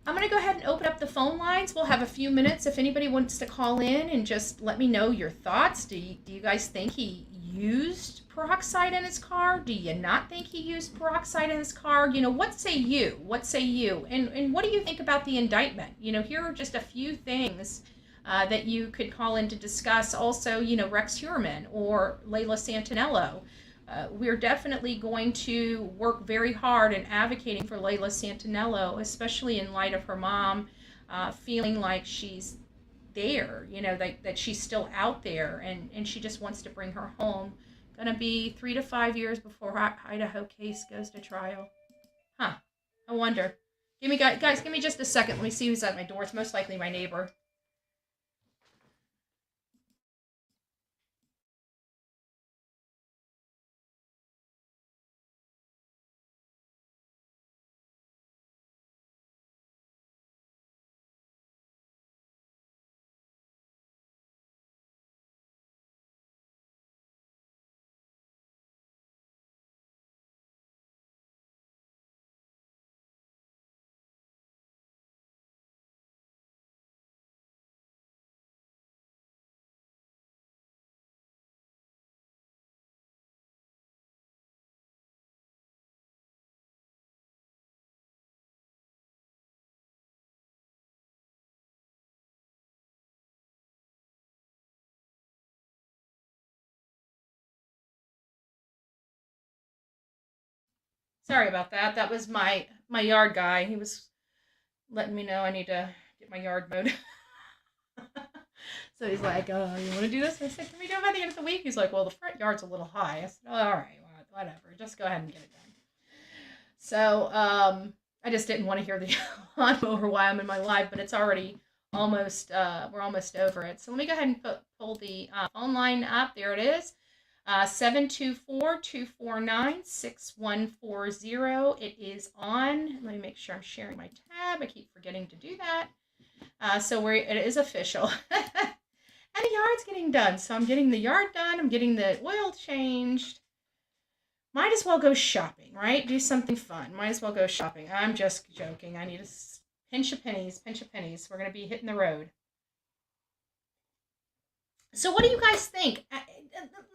I'm going to go ahead and open up the phone lines. We'll have a few minutes if anybody wants to call in and just let me know your thoughts. Do you guys think he used peroxide in his car? Do you not think he used peroxide in his car? You know, what say you? What say you? And what do you think about the indictment? You know, here are just a few things that you could call in to discuss. Also, you know, Rex Heuermann or Layla Santinello. We're definitely going to work very hard in advocating for Layla Santinello, especially in light of her mom feeling like she's there, you know, that she's still out there, and she just wants to bring her home. Gonna be 3 to 5 years before Idaho case goes to trial. Huh, I wonder. Guys, give me just a second. Let me see who's at my door. It's most likely my neighbor. Sorry about that. That was my yard guy. He was letting me know I need to get my yard mowed. So he's like, "Oh, you want to do this?" I said, "Can we do it by the end of the week?" He's like, "Well, the front yard's a little high." I said, "Oh, all right, well, whatever. Just go ahead and get it done." So I just didn't want to hear the lawnmower while I'm in my live, but it's already almost, we're almost over it. So let me go ahead and pull the phone line up. There it is. 724-249-6140. It is on. Let me make sure I'm sharing my tab. I keep forgetting to do that. So it is official. And the yard's getting done. So I'm getting the yard done. I'm getting the oil changed. might as well go shopping, right? Do something fun. Might as well go shopping. I'm just joking. I need a pinch of pennies, pinch of pennies. We're going to be hitting the road. So what do you guys think? Let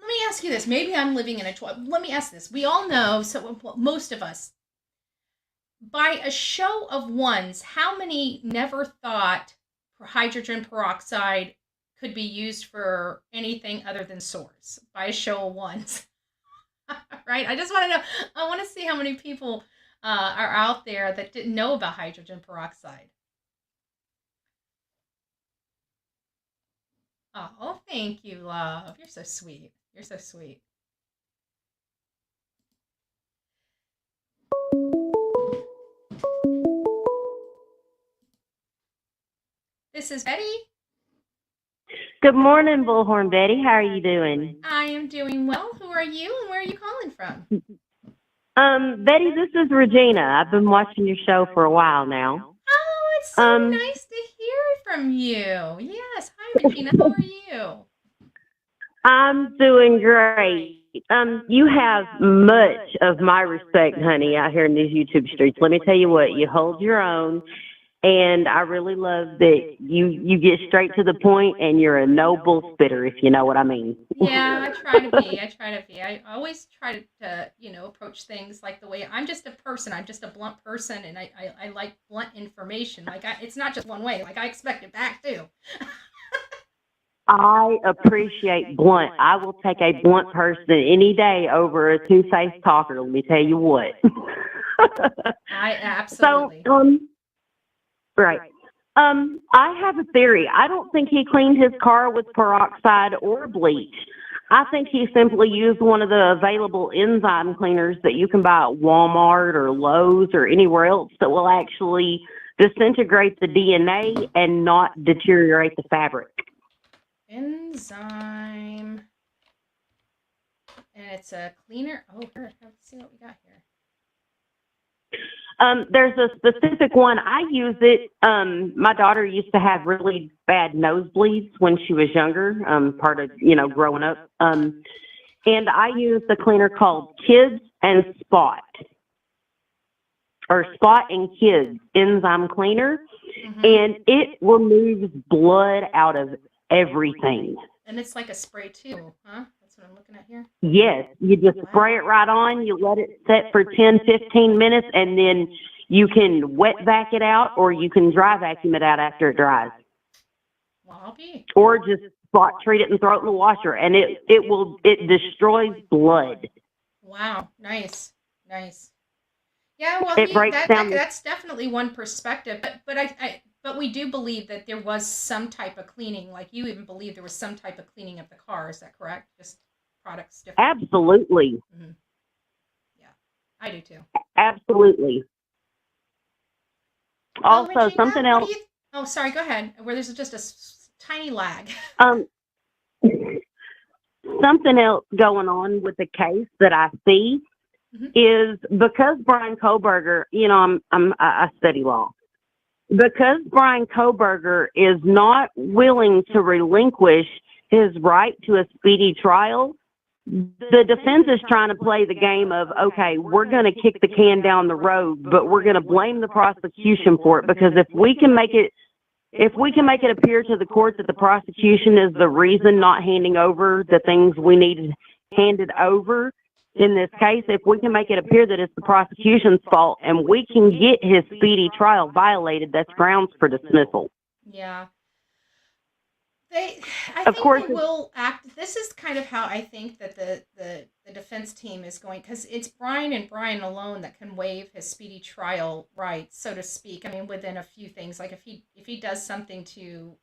me ask you this. Maybe I'm living in a... Let me ask this. We all know, so most of us, by a show of ones, how many never thought hydrogen peroxide could be used for anything other than sores? By a show of ones. Right? I just want to know. I want to see how many people are out there that didn't know about hydrogen peroxide. Oh, thank you, love. You're so sweet. You're so sweet. This is Betty. Good morning, Bullhorn Betty. How are you doing? I am doing well. Who are you and where are you calling from? Betty, this is Regina. I've been watching your show for a while now. Oh, it's so nice to hear from you. Yes. Hi, Regina. How are you? I'm doing great. You have much of my respect, honey, out here in these YouTube streets. Let me tell you what, you hold your own, and I really love that you get straight to the point, and you're a no bull spitter, if you know what I mean. Yeah, I try to be. I always try to, approach things like the way I'm just a person. I'm just a blunt person, and I like blunt information. Like, it's not just one way. Like, I expect it back, too. I appreciate blunt. I will take a blunt person any day over a two-faced talker. Let me tell you what. I absolutely. So, right. I have a theory. I don't think he cleaned his car with peroxide or bleach. I think he simply used one of the available enzyme cleaners that you can buy at Walmart or Lowe's or anywhere else that will actually disintegrate the DNA and not deteriorate the fabric. Enzyme. And it's a cleaner. Oh, here, let's see what we got here. There's a specific one. I use it. My daughter used to have really bad nosebleeds when she was younger, part of, growing up. And I use the cleaner called Kids and Spot, or Spot and Kids enzyme cleaner. Mm-hmm. And it removes blood out of everything. And it's like a spray too, huh? That's what I'm looking at here. Yes, you just spray it right on, you let it set for 10, 15 minutes, and then you can wet vac it out, or you can dry vacuum it out after it dries. Well, or just spot treat it and throw it in the washer, and it destroys blood. Wow, nice. Yeah, well, it breaks down. That's definitely one perspective, but we do believe that there was some type of cleaning. Like, you even believe there was some type of cleaning of the car. Is that correct? Just products different? Absolutely. Mm-hmm. Yeah, I do too. Absolutely. Also, Regina, something else. Oh, sorry, go ahead. Where there's just a tiny lag. Something else going on with the case that I see is because Bryan Kohberger, I study law. Because Bryan Kohberger is not willing to relinquish his right to a speedy trial, the defense is trying to play the game of, okay, we're going to kick the can down the road, but we're going to blame the prosecution for it, because if we can make it appear to the court that the prosecution is the reason not handing over the things we need handed over in this case, if we can make it appear that it's the prosecution's fault and we can get his speedy trial violated, that's grounds for dismissal. Yeah. I think they will act. This is kind of how I think that the defense team is going, because it's Bryan and Bryan alone that can waive his speedy trial rights, so to speak. I mean, within a few things, like if he does something to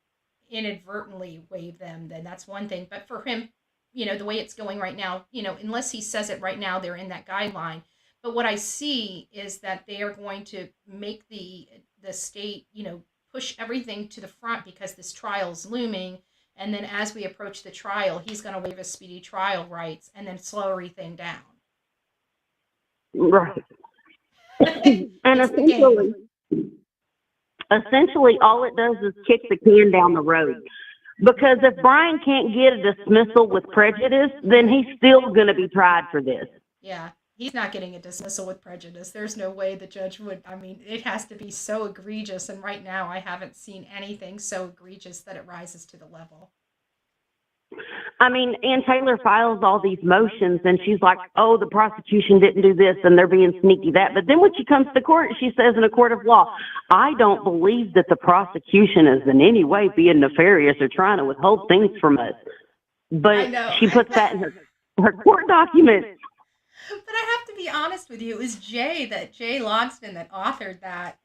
inadvertently waive them, then that's one thing. But for him, the way it's going right now, unless he says it right now, they're in that guideline. But what I see is that they are going to make the state, push everything to the front because this trial's looming. And then as we approach the trial, he's going to waive his speedy trial rights and then slow everything down. Right. And essentially all it does is kick the can down the road. Because if Bryan can't get a dismissal with prejudice, then he's still going to be tried for this. Yeah. he's not getting a dismissal with prejudice. There's no way the judge would. I mean, it has to be so egregious. And right now, I haven't seen anything so egregious that it rises to the level. I mean, Ann Taylor files all these motions, and she's like, oh, the prosecution didn't do this, and they're being sneaky that. But then when she comes to court, she says in a court of law, I don't believe that the prosecution is in any way being nefarious or trying to withhold things from us. But she puts that in her court documents. But I have to be honest with you, it was Jay Logston that authored that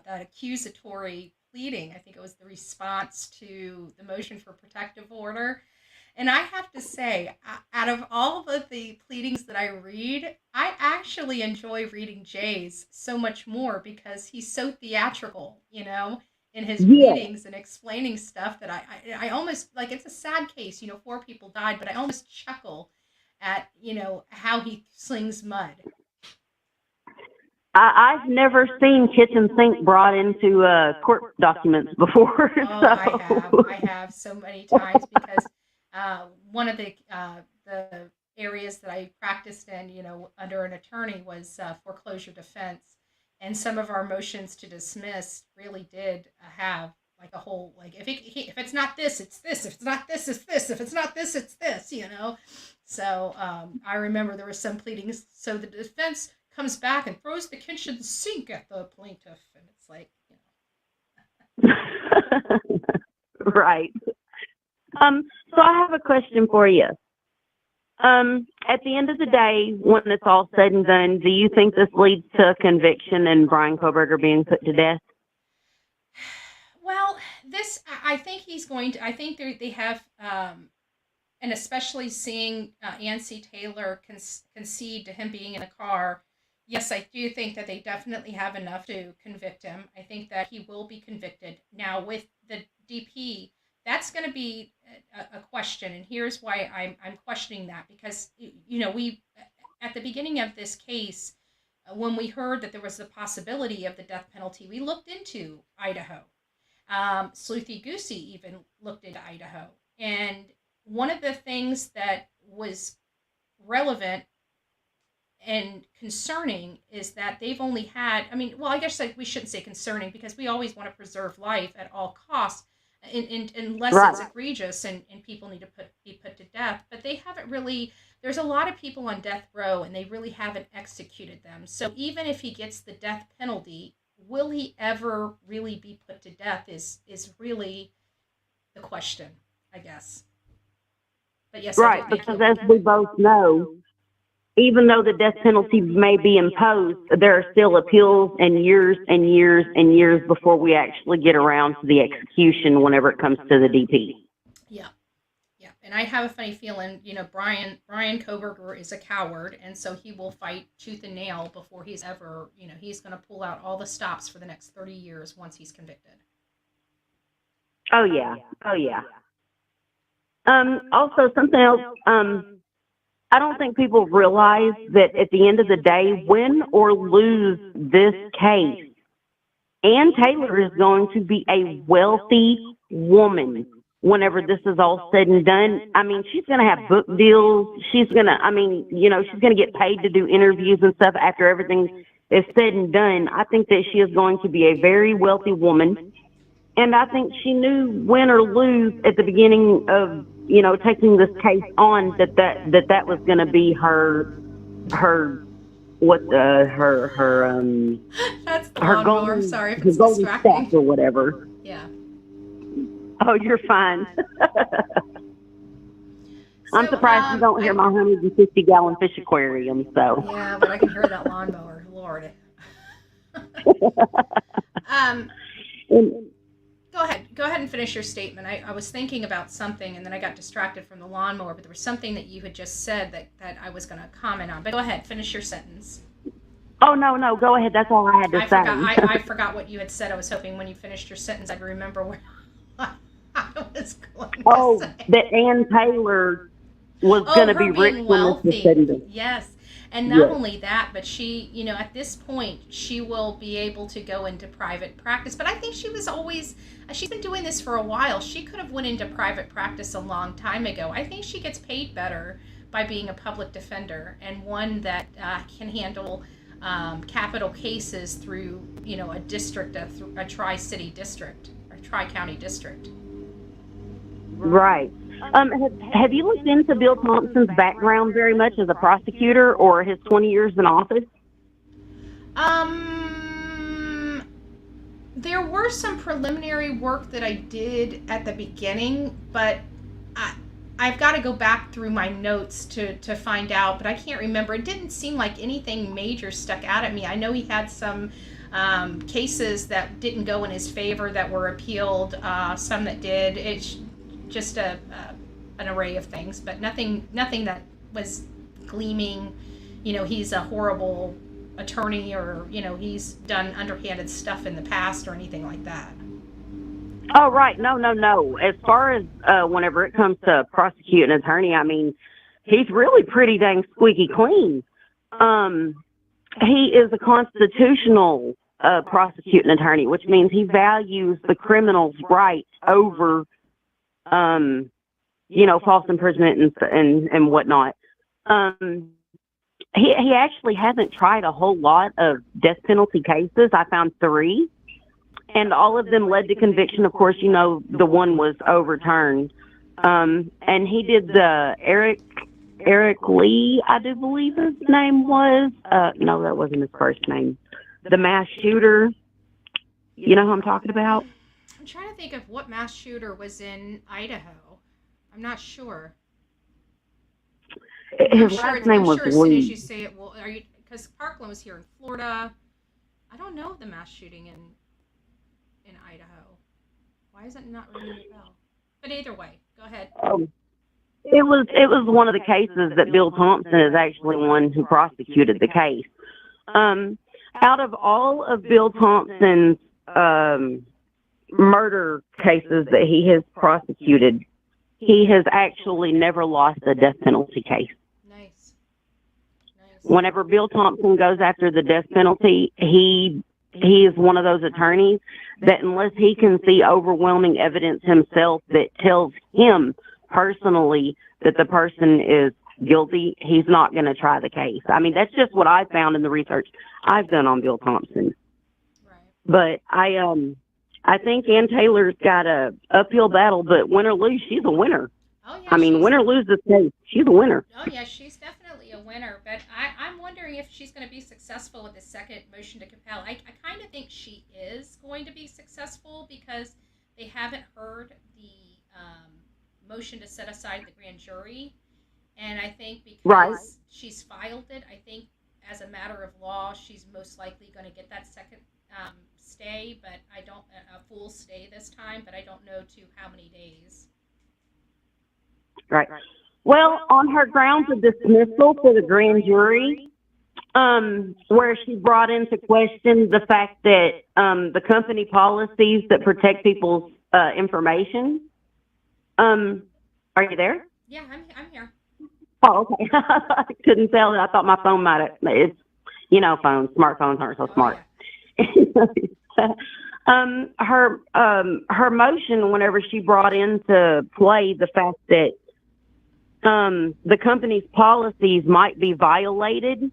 accusatory pleading. I think it was the response to the motion for protective order. And I have to say, out of all of the pleadings that I read, I actually enjoy reading Jay's so much more because he's so theatrical, you know, in his pleadings and explaining stuff that I almost, like, it's a sad case, you know, 4 people died, but I almost chuckle at, you know, how he slings mud. I've never seen kitchen sink brought into court documents before. Oh, I have so many times because one of the areas that I practiced in, you know, under an attorney was foreclosure defense. And some of our motions to dismiss really did have like a whole, like, if it's not this, it's this. If it's not this, it's this. If it's not this, it's this, you know. So I remember there were some pleadings. So the defense comes back and throws the kitchen sink at the plaintiff. And it's like, you know. Right. So I have a question for you. At the end of the day, when it's all said and done, do you think this leads to a conviction and Bryan Kohberger being put to death? Well, I think he's going to, I think they have, and especially seeing Ancy Taylor concede to him being in a car, yes, I do think that they definitely have enough to convict him. I think that he will be convicted. Now, with the DP, that's going to be a question, and here's why I'm questioning that, because, you know, we, at the beginning of this case, when we heard that there was the possibility of the death penalty, we looked into Idaho. Sleuthy Goosey even looked into Idaho, and one of the things that was relevant and concerning is that they've only had, I mean, well, I guess we shouldn't say concerning, because we always want to preserve life at all costs, unless it's egregious and people need to be put to death. But they haven't really, there's a lot of people on death row and they really haven't executed them. So even if he gets the death penalty, will he ever really be put to death is really the question, I guess. But yes, right, because as we both know, even though the death penalty may be imposed, there are still appeals and years and years and years before we actually get around to the execution whenever it comes to the DP. Yeah. Yeah. And I have a funny feeling, you know, Bryan Kohberger is a coward, and so he will fight tooth and nail before he's ever, you know, he's going to pull out all the stops for the next 30 years once he's convicted. Oh, yeah. Oh, yeah. Also, something else, I don't think people realize that at the end of the day, win or lose this case, Ann Taylor is going to be a wealthy woman whenever this is all said and done. I mean, she's going to have book deals. She's going to, I mean, you know, she's going to get paid to do interviews and stuff after everything is said and done. I think that she is going to be a very wealthy woman. And I think she knew win or lose at the beginning of, you know, taking this case on, that was going to be her that's the her lawnmower. golden, Sorry if it's golden distracting. staff or whatever. Yeah. Oh, you're fine. I'm surprised you don't hear my 150-gallon fish aquarium. So yeah, but I can hear that lawnmower. Lord. Go ahead and finish your statement. I was thinking about something and then I got distracted from the lawnmower, but there was something that you had just said that I was going to comment on. But go ahead, finish your sentence. Oh, no, go ahead. That's all I had to say. I forgot what you had said. I was hoping when you finished your sentence I'd remember what I was going to say. That Ann Taylor was going to be rich when this was said and done. Yes. And not only that, but she, you know, at this point, she will be able to go into private practice. But I think she was always, she's been doing this for a while. She could have went into private practice a long time ago. I think she gets paid better by being a public defender, and one that can handle capital cases through, a district, a tri-city district, or tri-county district. Right. Have you looked into Bill Thompson's background very much as a prosecutor or his 20 years in office? There were some preliminary work that I did at the beginning, but I've got to go back through my notes to find out, but I can't remember. It didn't seem like anything major stuck out at me. I know he had some cases that didn't go in his favor that were appealed, some that did. It's just an array of things, but nothing that was gleaming, he's a horrible attorney, or he's done underhanded stuff in the past or anything like that. Oh, right. No. As far as whenever it comes to prosecuting an attorney, I mean, he's really pretty dang squeaky clean. He is a constitutional prosecuting attorney, which means he values the criminal's rights over, false imprisonment and whatnot. He actually hasn't tried a whole lot of death penalty cases. I found 3. And all of them led to conviction. Of course, the one was overturned. And he did the Eric Lee, I do believe his name was. No, that wasn't his first name. The mass shooter. You know who I'm talking about? I'm trying to think of what mass shooter was in Idaho. I'm not sure. His last name was Lee. As soon as you Lee. say it, well, because Parkland was here in Florida. I don't know of the mass shooting in Idaho. Why is it not ringing a bell? But either way, go ahead. It was one of the cases that Bill Thompson is actually one who prosecuted the case. Out of all of Bill Thompson's murder cases that he has prosecuted, he has actually never lost a death penalty case. Nice. Whenever Bill Thompson goes after the death penalty, he is one of those attorneys that unless he can see overwhelming evidence himself that tells him personally that the person is guilty, he's not going to try the case. I mean, that's just what I found in the research I've done on Bill Thompson. Right. But I think Ann Taylor's got a uphill battle, but win or lose, she's a winner. Oh, yeah, I mean, win or lose this case, she's a winner. Oh, yeah, she's definitely a winner. But I'm wondering if she's going to be successful with the second motion to compel. I kind of think she is going to be successful because they haven't heard the motion to set aside the grand jury. And I think because she's filed it, I think as a matter of law, she's most likely going to get that second stay, but I don't, a full stay this time, but I don't know to how many days. Right. Well, on her grounds of dismissal for the grand jury, where she brought into question the fact that the company policies that protect people's information. Are you there? Yeah, I'm here. Oh, okay. I couldn't tell. I thought my phone might have. It's, smartphones aren't so smart. Her motion, whenever she brought into play the fact that the company's policies might be violated,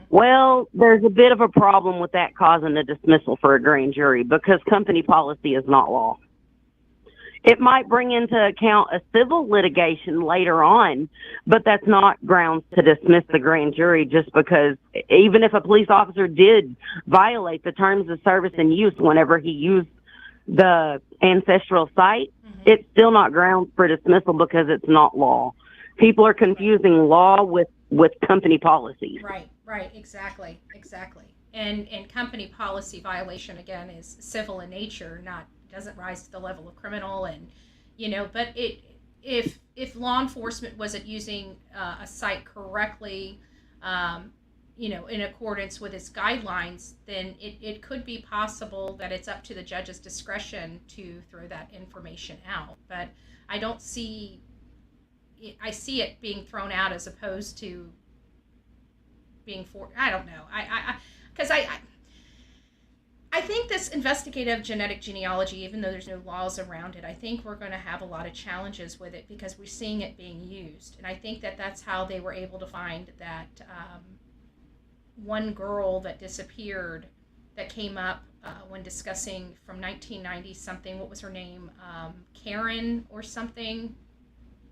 well, there's a bit of a problem with that causing a dismissal for a grand jury because company policy is not law. It might bring into account a civil litigation later on, but that's not grounds to dismiss the grand jury just because even if a police officer did violate the terms of service and use whenever he used the ancestral site, it's still not grounds for dismissal because it's not law. People are confusing law with company policies. Right, exactly. And company policy violation, again, is civil in nature, doesn't rise to the level of criminal, and but if law enforcement wasn't using a site correctly, in accordance with its guidelines, then it could be possible that it's up to the judge's discretion to throw that information out. But I don't see I see it being thrown out as opposed to being I don't know. Because I think this, investigative genetic genealogy, even though there's no laws around it, I think we're going to have a lot of challenges with it because we're seeing it being used. And I think that that's how they were able to find that one girl that disappeared that came up when discussing from 1990 something. What was her name? Karen or something.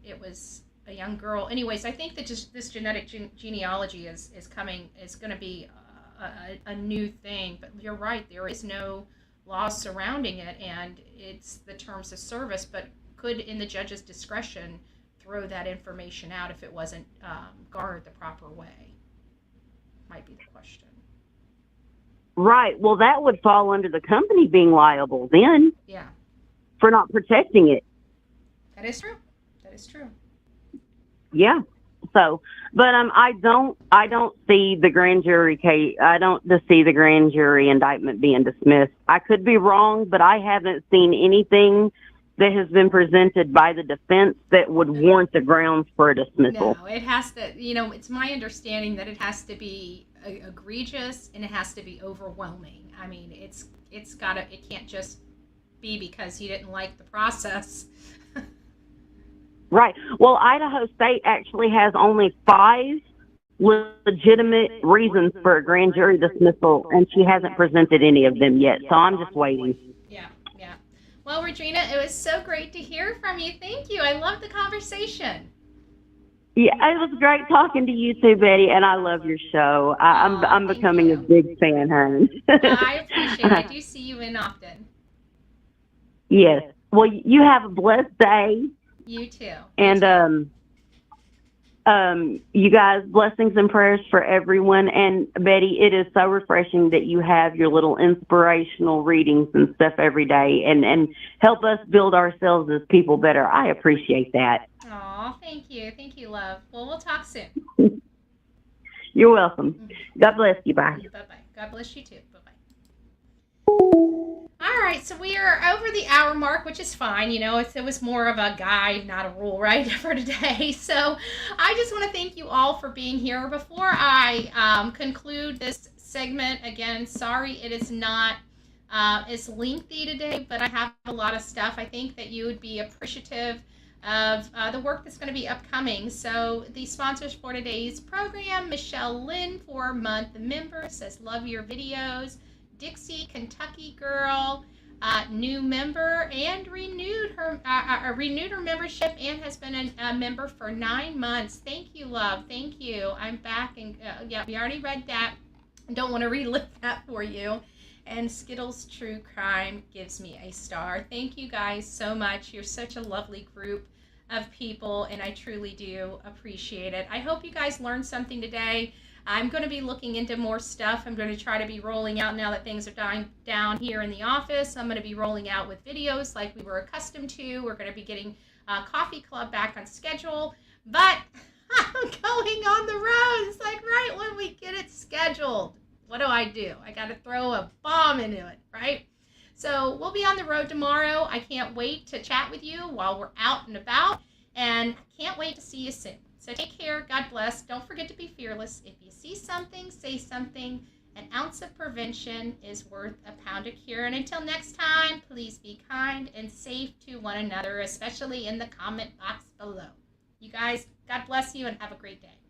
It was a young girl. Anyways, I think that just this genetic genealogy is going to be a new thing. But you're right, there is no law surrounding it, and it's the terms of service. But could, in the judge's discretion, throw that information out if it wasn't garnered the proper way? Might be the question. Right. Well, that would fall under the company being liable then. Yeah. For not protecting it. That is true. That is true. Yeah. So, but I don't see the grand jury case. I don't see the grand jury indictment being dismissed. I could be wrong, but I haven't seen anything that has been presented by the defense that would warrant the grounds for a dismissal. No, it has to. It's my understanding that it has to be egregious and it has to be overwhelming. I mean, it's gotta. It can't just be because he didn't like the process. Right. Well, Idaho State actually has only 5 legitimate reasons for a grand jury dismissal, and she hasn't presented any of them yet. So I'm just waiting. Yeah. Well, Regina, it was so great to hear from you. Thank you. I love the conversation. Yeah, it was great talking to you too, Betty, and I love your show. I'm becoming a big fan, honey. I appreciate it. I do see you in often. Yes. Well, you have a blessed day. You too. And you guys, blessings and prayers for everyone. And Betty, it is so refreshing that you have your little inspirational readings and stuff every day, and help us build ourselves as people better. I appreciate that. Aw, thank you, love. Well, we'll talk soon. You're welcome. God bless you. Bye. Bye-bye. God bless you too. Bye-bye. All right, so we are over the hour mark, which is fine. It was more of a guide, not a rule, right, for today. So I just want to thank you all for being here. Before I conclude this segment, again, sorry it is not as lengthy today, but I have a lot of stuff. I think that you would be appreciative of the work that's going to be upcoming. So the sponsors for today's program, Michelle Lynn, 4-month member, says, love your videos. Dixie, Kentucky girl, new member, and renewed her membership and has been a member for 9 months. Thank you, love. Thank you. I'm back, and yeah, we already read that. I don't want to relive that for you. And Skittles True Crime gives me a star. Thank you guys so much. You're such a lovely group of people, and I truly do appreciate it. I hope you guys learned something today. I'm going to be looking into more stuff. I'm going to try to be rolling out now that things are dying down here in the office. I'm going to be rolling out with videos like we were accustomed to. We're going to be getting Coffee Club back on schedule. But I'm going on the road. It's like right when we get it scheduled. What do? I got to throw a bomb into it, right? So we'll be on the road tomorrow. I can't wait to chat with you while we're out and about. And I can't wait to see you soon. So take care. God bless. Don't forget to be fearless. If you see something, say something. An ounce of prevention is worth a pound of cure. And until next time, please be kind and safe to one another, especially in the comment box below. You guys, God bless you and have a great day.